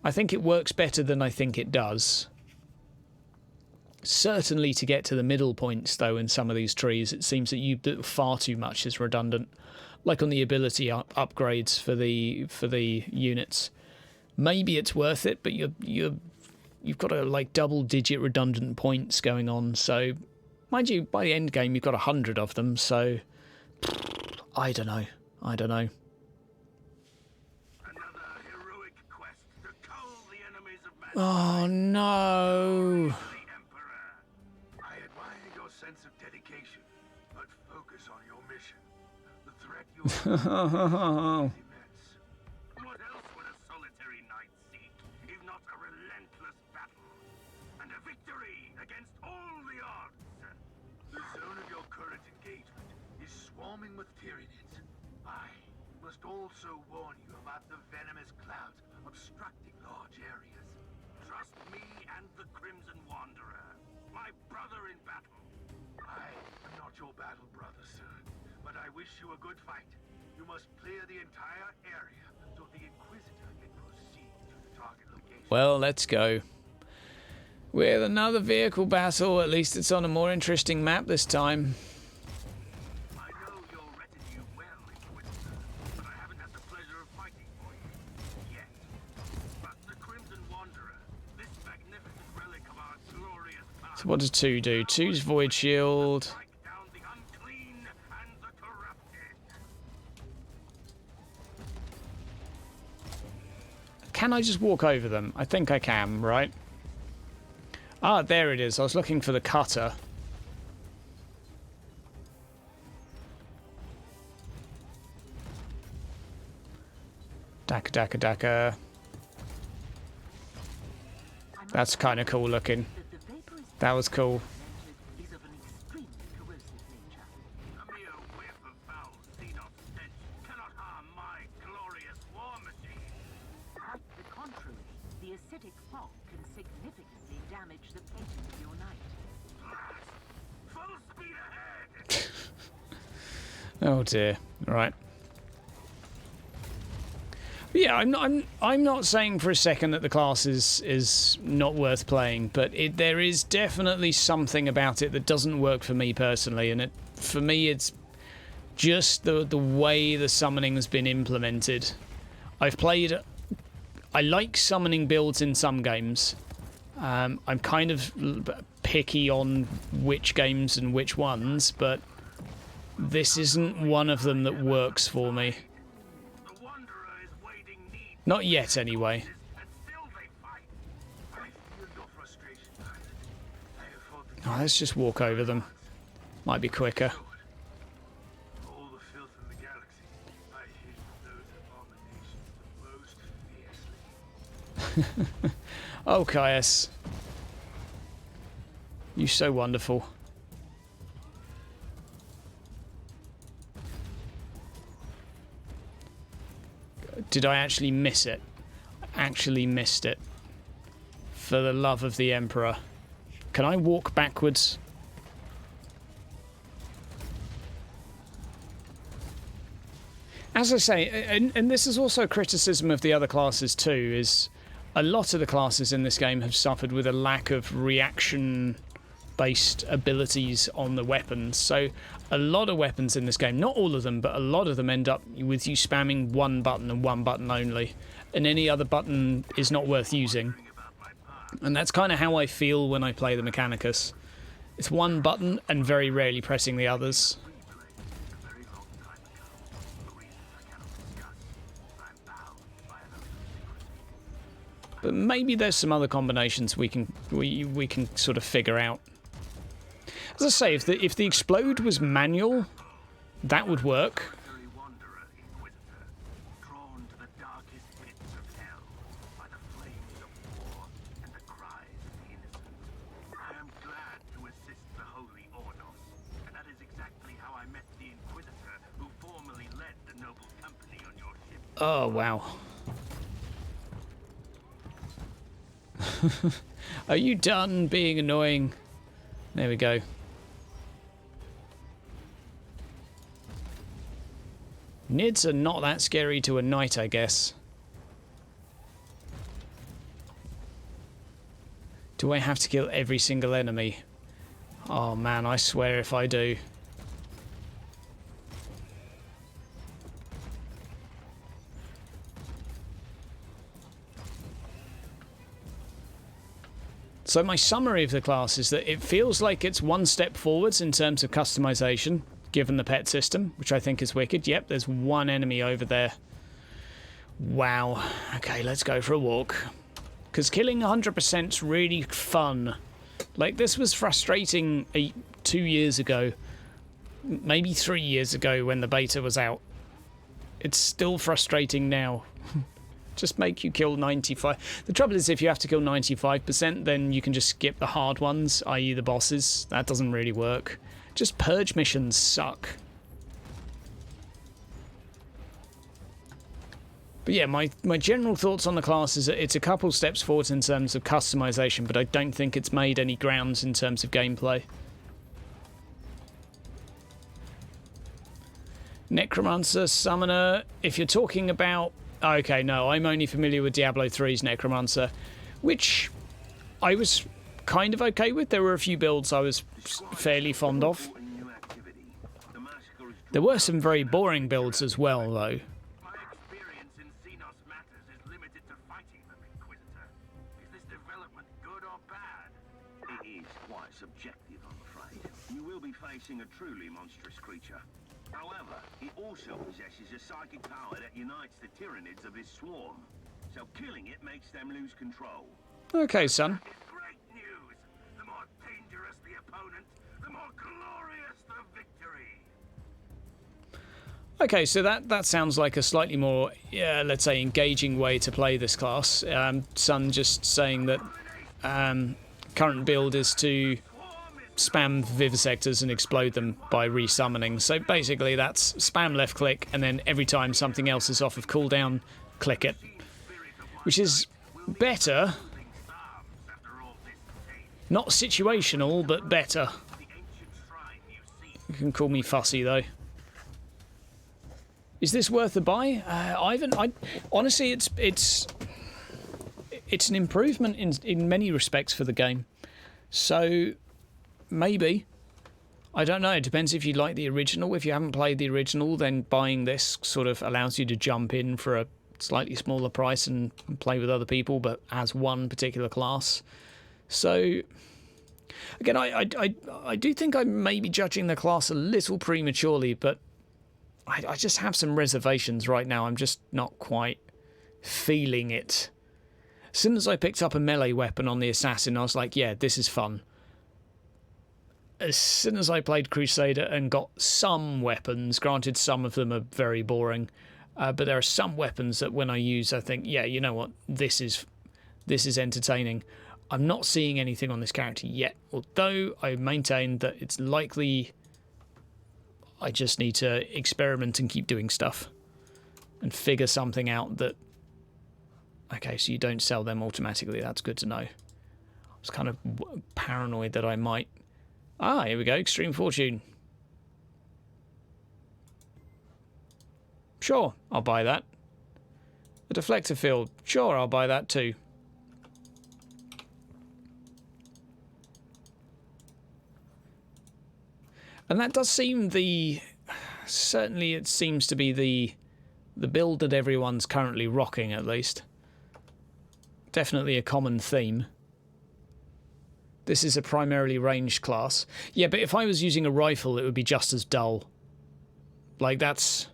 I think it works better than I think it does. Certainly to get to the middle points, though, in some of these trees, it seems that you do far too much is redundant. Like on the ability upgrades for the units. Maybe it's worth it, but you've got a like double-digit redundant points going on. So, mind you, by the end game you've got 100 of them. So, I don't know. Another heroic quest to cull the enemies of man. Oh no! I admire your sense of dedication, but focus on your mission. The threat you're immense. What else would a solitary knight seek, if not a relentless battle and a victory against all the odds? The zone of your current engagement is swarming with Tyranids. I must also warn you about the venomous clouds obstructing large areas. Trust me and the Crimson Wanderer, my brother in battle. I am not your battle brother, sir, but I wish you a good fight. You must clear the entire area so the Inquisitor can proceed to the target location. Well, let's go. With another vehicle battle, at least it's on a more interesting map this time. I know your retinue well, Inquisitor, but I haven't had the pleasure of fighting for you yet. But the Crimson Wanderer, this magnificent relic of our glorious past. So what does 2 do? 2's Void Shield. Strike down the unclean and the corrupted. Can I just walk over them? I think I can, right? Ah, there it is. I was looking for the cutter. Daka, daka, daka. That's kind of cool looking. That was cool. Is of an extremely corrosive nature. A mere whiff of foul xenos stench cannot harm my glorious war machine. Quite the contrary, the acidic fog can significantly damage the plating of your knight. Blast! Full speed ahead! Oh dear. Right. Yeah, I'm not saying for a second that the class is not worth playing, but there is definitely something about it that doesn't work for me personally, and for me it's just the way the summoning has been implemented. I like summoning builds in some games. I'm kind of picky on which games and which ones, but this isn't one of them that works for me. Not yet, anyway. Oh, let's just walk over them. Might be quicker. All the filth in the galaxy, I hate those abominations the most fiercely. Oh, Caius. You're so wonderful. Did I actually miss it? I actually missed it. For the love of the Emperor. Can I walk backwards? As I say, and this is also a criticism of the other classes too, is a lot of the classes in this game have suffered with a lack of reaction-based abilities on the weapons. So a lot of weapons in this game, not all of them, but a lot of them end up with you spamming one button and one button only, and any other button is not worth using. And that's kind of how I feel when I play the Mechanicus. It's one button and very rarely pressing the others. But maybe there's some other combinations we can sort of figure out. As I say, if the explode was manual, that would work. Oh, wow. Are you done being annoying? There we go. Nids are not that scary to a knight, I guess. Do I have to kill every single enemy? Oh man, I swear if I do. So my summary of the class is that it feels like it's one step forwards in terms of customization, given the pet system, which I think is wicked. Yep, there's one enemy over there. Wow. Okay, let's go for a walk. Because killing 100% is really fun. Like, this was frustrating 2 years ago. Maybe 3 years ago when the beta was out. It's still frustrating now. Just make you kill 95. The trouble is if you have to kill 95%, then you can just skip the hard ones, i.e. the bosses. That doesn't really work. Just purge missions suck. But yeah, my general thoughts on the class is that it's a couple steps forward in terms of customization, but I don't think it's made any grounds in terms of gameplay. Necromancer, Summoner, if you're talking about... Okay, no, I'm only familiar with Diablo 3's Necromancer, which I was kind of okay with. There were a few builds I was fairly fond of. There were some very boring builds as well, though. My experience in Xenos matters is limited to fighting them, Inquisitor. Is this development good or bad? It is quite subjective, I'm afraid. You will be facing a truly monstrous creature. However, it also possesses a psychic power that unites the Tyranids of his swarm. So killing it makes them lose control. Okay, son. It's great news. The more dangerous the opponent, the more glorious the victory. Okay, so that sounds like a slightly more, let's say, engaging way to play this class. Son just saying that current build is to spam vivisectors and explode them by resummoning. So basically that's spam left click and then every time something else is off of cooldown, click it. Which is better. Not situational, but better. You can call me fussy though. Is this worth a buy? Ivan, honestly it's an improvement in many respects for the game. So maybe. I don't know. It depends if you like the original. If you haven't played the original, then buying this sort of allows you to jump in for a slightly smaller price and play with other people, but as one particular class. So, again, I do think I may be judging the class a little prematurely, but I just have some reservations right now. I'm just not quite feeling it. As soon as I picked up a melee weapon on the assassin, I was like, yeah, this is fun. As soon as I played Crusader and got some weapons, granted some of them are very boring, but there are some weapons that when I use I think, yeah, you know what, this is entertaining. I'm not seeing anything on this character yet, although I maintain that it's likely I just need to experiment and keep doing stuff and figure something out that... Okay, so you don't sell them automatically, that's good to know. I was kind of paranoid that I might... Ah, here we go, Extreme Fortune. Sure, I'll buy that. A deflector field. Sure, I'll buy that too. And that does seem the... Certainly it seems to be the build that everyone's currently rocking, at least. Definitely a common theme. This is a primarily ranged class. Yeah, but if I was using a rifle, it would be just as dull. Like, that's...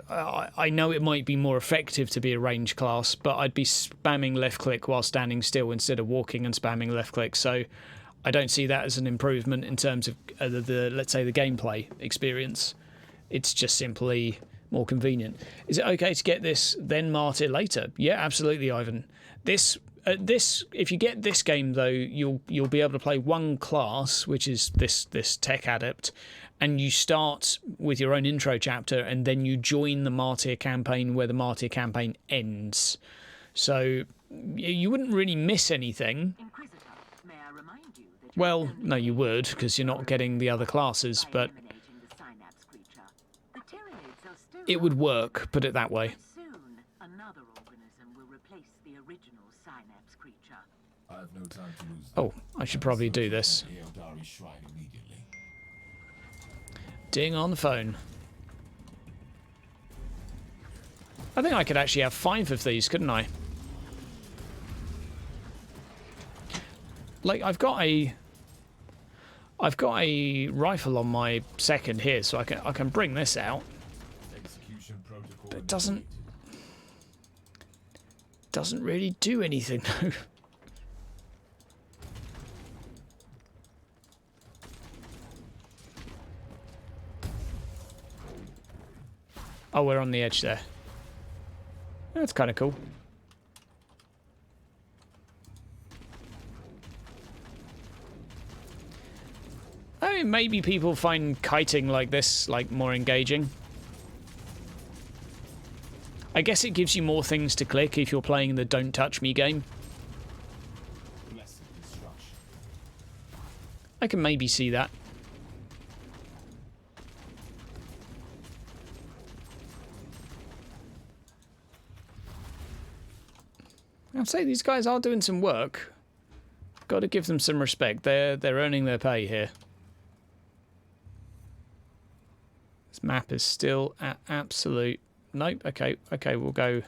I know it might be more effective to be a ranged class, but I'd be spamming left-click while standing still instead of walking and spamming left-click, so I don't see that as an improvement in terms of, let's say, the gameplay experience. It's just simply more convenient. Is it okay to get this, then Martyr later? Yeah, absolutely, Ivan. This... if you get this game though, you'll be able to play one class, which is this tech adept, and you start with your own intro chapter, and then you join the Martyr campaign where the Martyr campaign ends. So you wouldn't really miss anything. Inquisitor, may I remind you that Well, no, you would, because you're not getting the other classes, but eliminating the synapse creature, the Tyranids are still it would work, put it that way. soon another organism will replace the original synapse creature. I have no time to lose. Oh, I should probably do this. Eodari's shrine immediately. Ding on the phone. I think I could actually have 5 of these, couldn't I? Like, I've got a rifle on my second here, so I can bring this out. Execution protocol. But it doesn't really do anything though. Oh, we're on the edge there. That's kind of cool. I mean, maybe people find kiting like this like more engaging. I guess it gives you more things to click if you're playing the Don't Touch Me game. Blessed destruction. I can maybe see that. I'd say these guys are doing some work. Got to give them some respect. They're earning their pay here. This map is still at absolute... Nope. Okay, we'll go...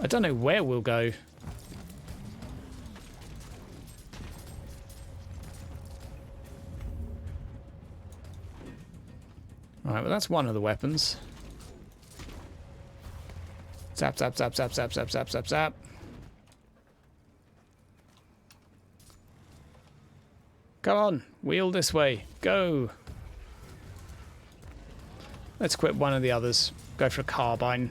I don't know where we'll go. Right, well that's one of the weapons. Zap, zap, zap, zap, zap, zap, zap, zap, zap. Come on, wheel this way. Go. Let's quit one of the others. Go for a carbine.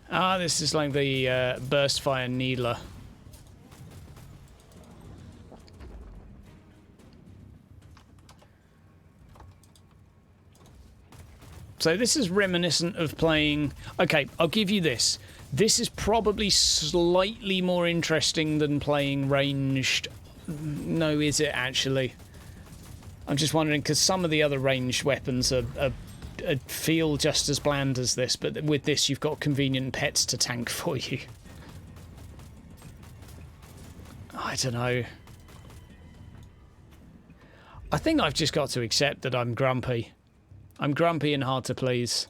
Ah, this is like the burst fire needler. So this is reminiscent of playing... Okay, I'll give you this. This is probably slightly more interesting than playing ranged... No, is it actually? I'm just wondering, because some of the other ranged weapons feel just as bland as this, but with this you've got convenient pets to tank for you. I don't know. I think I've just got to accept that I'm grumpy. I'm grumpy and hard to please.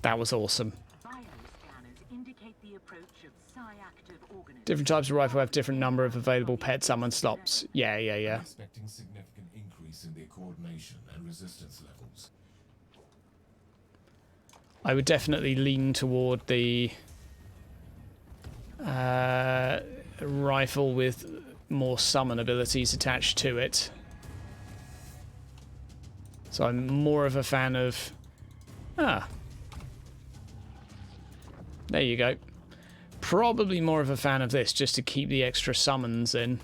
That was awesome. Bioscanners indicate the approach of psi-active organisms. Different types of rifle have different number of available pet summon slots. Yeah. Expecting significant increase in their coordination and resistance levels. I would definitely lean toward the rifle with more summon abilities attached to it. So I'm more of a fan of... Ah. There you go. Probably more of a fan of this, just to keep the extra summons in.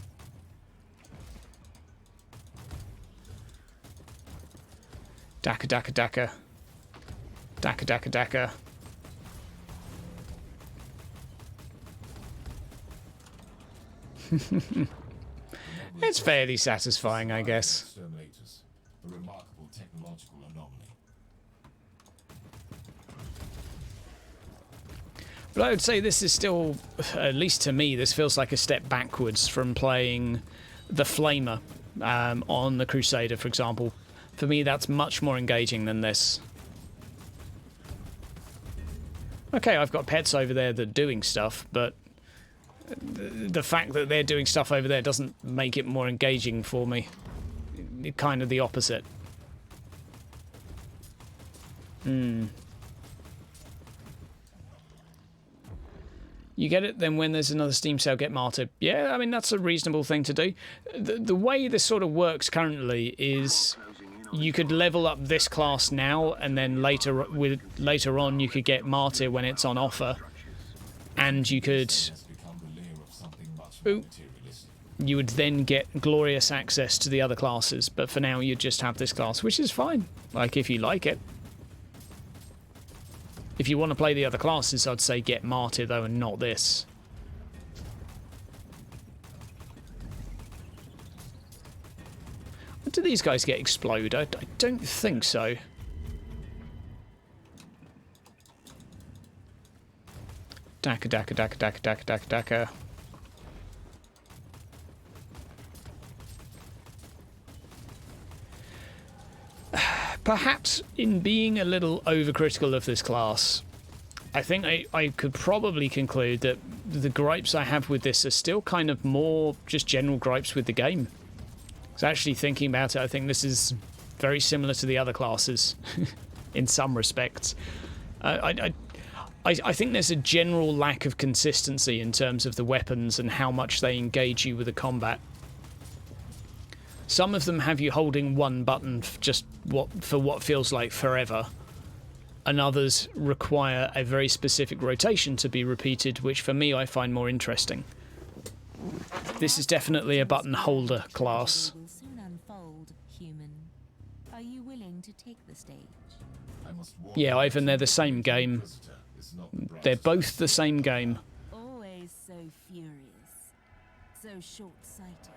Daka, daka, daka. Daka, daka, daka. It's fairly satisfying, I guess. Exterminators, a remarkable technological anomaly. But I would say this is still, at least to me, this feels like a step backwards from playing the Flamer on the Crusader, for example. For me, that's much more engaging than this. Okay, I've got pets over there that are doing stuff, but the fact that they're doing stuff over there doesn't make it more engaging for me. Kind of the opposite. You get it? Then when there's another Steam sale, get Martyr. Yeah, I mean, that's a reasonable thing to do. The way this sort of works currently is you could level up this class now, and then later on you could get Martyr when it's on offer, and you could. Ooh, you would then get glorious access to the other classes, but for now you just have this class, which is fine. Like, if you like it. If you want to play the other classes, I'd say get Martyr though, and not this. Do these guys get explode? I don't think so. Daka, daka, daka, daka, daka, daka, daka. Perhaps in being a little overcritical of this class, I think I could probably conclude that the gripes I have with this are still kind of more just general gripes with the game. So actually thinking about it, I think this is very similar to the other classes in some respects. I think there's a general lack of consistency in terms of the weapons and how much they engage you with the combat. Some of them have you holding one button for what feels like forever, and others require a very specific rotation to be repeated, which for me I find more interesting. This is definitely a button holder class. Will soon unfold, human. Are you willing to take the stage? Yeah, Ivan, they're the same game. They're both the same game. Always so furious, so short-sighted.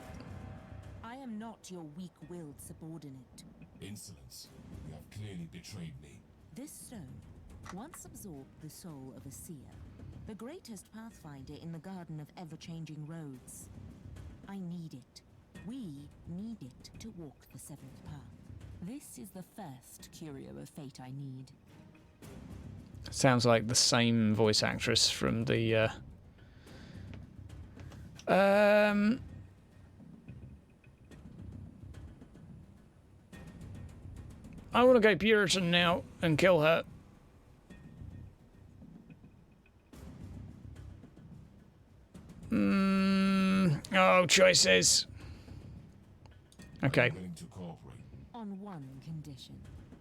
I am not your weak-willed subordinate. Insolence. You have clearly betrayed me. This stone once absorbed the soul of a seer, the greatest pathfinder in the garden of ever-changing roads. I need it. We need it to walk the seventh path. This is the first curio of fate I need. Sounds like the same voice actress from the I want to go Puritan now and kill her. Oh, choices. Okay. On one condition.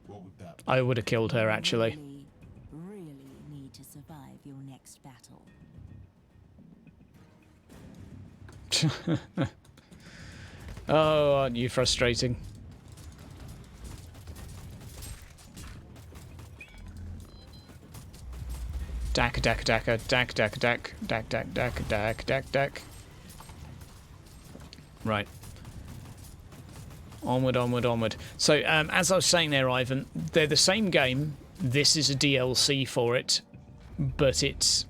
What would that be? I would have killed her, actually. Really need to survive your next battle. Oh, aren't you frustrating? Dak, dak, dak, dak, dak, dak, dak, dak, dak, dak, dak, dak. Right. Onward, onward, onward. So, as I was saying there, Ivan, they're the same game. This is a DLC for it, but it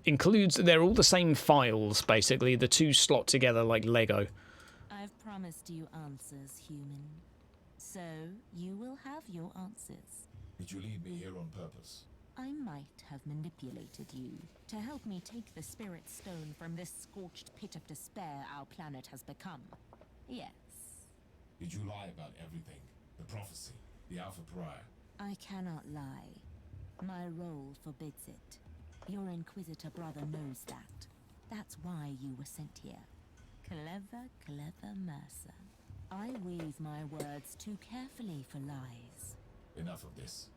includes... They're all the same files, basically. The two slot together like Lego. I've promised you answers, human. So, you will have your answers. Did you leave me here on purpose? I might have manipulated you to help me take the spirit stone from this scorched pit of despair our planet has become. Yes. Did you lie about everything? The prophecy, the Alpha Prior? I cannot lie. My role forbids it. Your Inquisitor brother knows that. That's why you were sent here. Clever, clever Mercer. I weave my words too carefully for lies. Enough of this.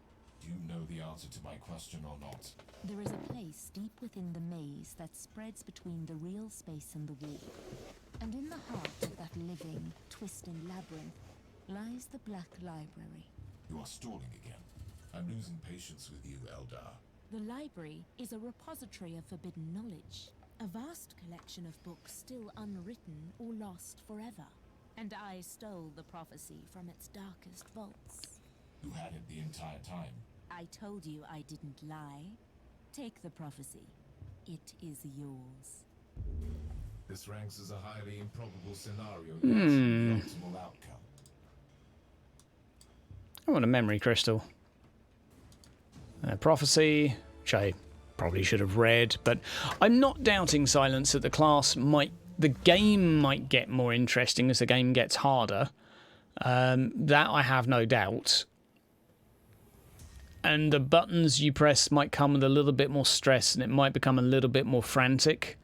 Do you know the answer to my question or not? There is a place deep within the maze that spreads between the real space and the warp. And in the heart of that living, twisting labyrinth lies the Black Library. You are stalling again. I'm losing patience with you, Eldar. The library is a repository of forbidden knowledge. A vast collection of books still unwritten or lost forever. And I stole the prophecy from its darkest vaults. You had it the entire time. I told you I didn't lie. Take the prophecy. It is yours. This ranks as a highly improbable scenario, yet the optimal outcome. I want a memory crystal. Prophecy, which I probably should have read, but I'm not doubting Silence that the game might get more interesting as the game gets harder. That I have no doubt. And the buttons you press might come with a little bit more stress, and it might become a little bit more frantic.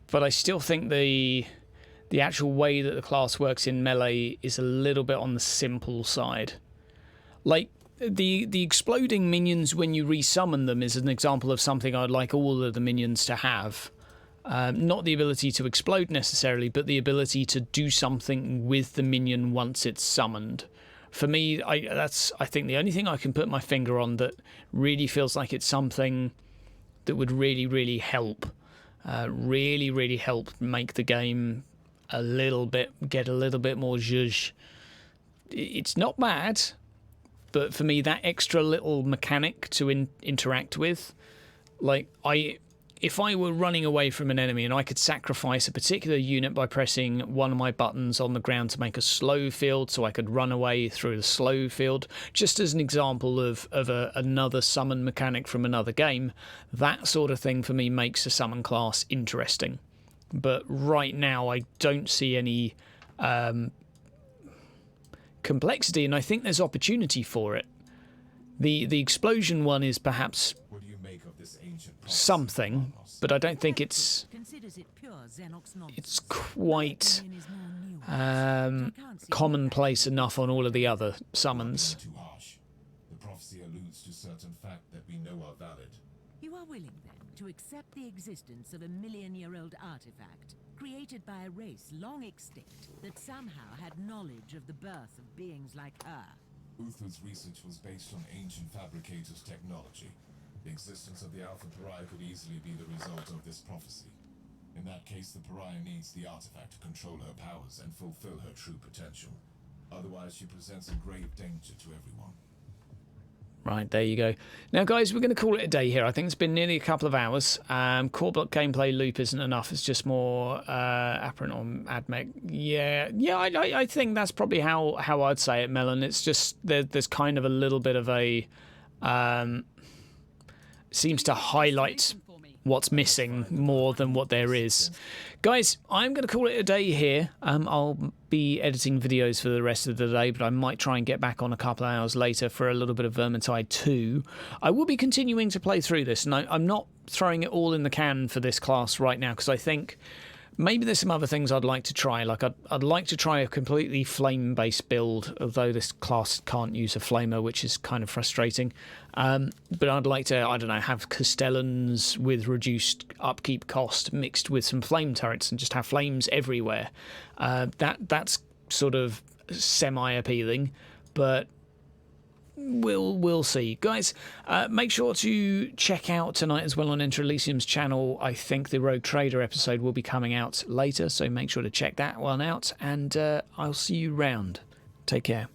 But I still think the the actual way that the class works in melee is a little bit on the simple side. Like, the exploding minions when you resummon them is an example of something I'd like all of the minions to have. Not the ability to explode necessarily, but the ability to do something with the minion once it's summoned. For me, that's I think the only thing I can put my finger on that really feels like it's something that would really, really help. Really help make the game get a little bit more zhuzh. It's not bad, but for me, that extra little mechanic to interact with, like, if I were running away from an enemy and I could sacrifice a particular unit by pressing one of my buttons on the ground to make a slow field so I could run away through the slow field, just as an example of another summon mechanic from another game, that sort of thing for me makes a summon class interesting. But right now I don't see any complexity, and I think there's opportunity for it. The explosion one is perhaps something, but I don't think it's quite commonplace enough on all of the other summons. Too harsh. The prophecy alludes to certain facts that we know are valid. You are willing, then, to accept the existence of a million-year-old artifact created by a race long extinct that somehow had knowledge of the birth of beings like her? Uther's research was based on ancient fabricators' technology. The existence of the Alpha Pariah could easily be the result of this prophecy. In that case, the Pariah needs the artifact to control her powers and fulfill her true potential. Otherwise, she presents a grave danger to everyone. Right, there you go. Now, guys, we're going to call it a day here. I think it's been nearly a couple of hours. Core block gameplay loop isn't enough. It's just more apparent on AdMech. Yeah, I think that's probably how I'd say it, Melon. It's just there's kind of a little bit of a... seems to highlight what's missing more than what there is. Guys, I'm going to call it a day here. I'll be editing videos for the rest of the day, but I might try and get back on a couple of hours later for a little bit of Vermintide 2. I will be continuing to play through this, and I'm not throwing it all in the can for this class right now, because I think maybe there's some other things I'd like to try. Like I'd like to try a completely flame-based build, although this class can't use a flamer, which is kind of frustrating. But I'd like to, I don't know, have Castellans with reduced upkeep cost mixed with some flame turrets and just have flames everywhere. That's sort of semi-appealing, but we'll see. Guys, make sure to check out tonight as well on Enter Elysium's channel. I think the Rogue Trader episode will be coming out later, so make sure to check that one out, and I'll see you round. Take care.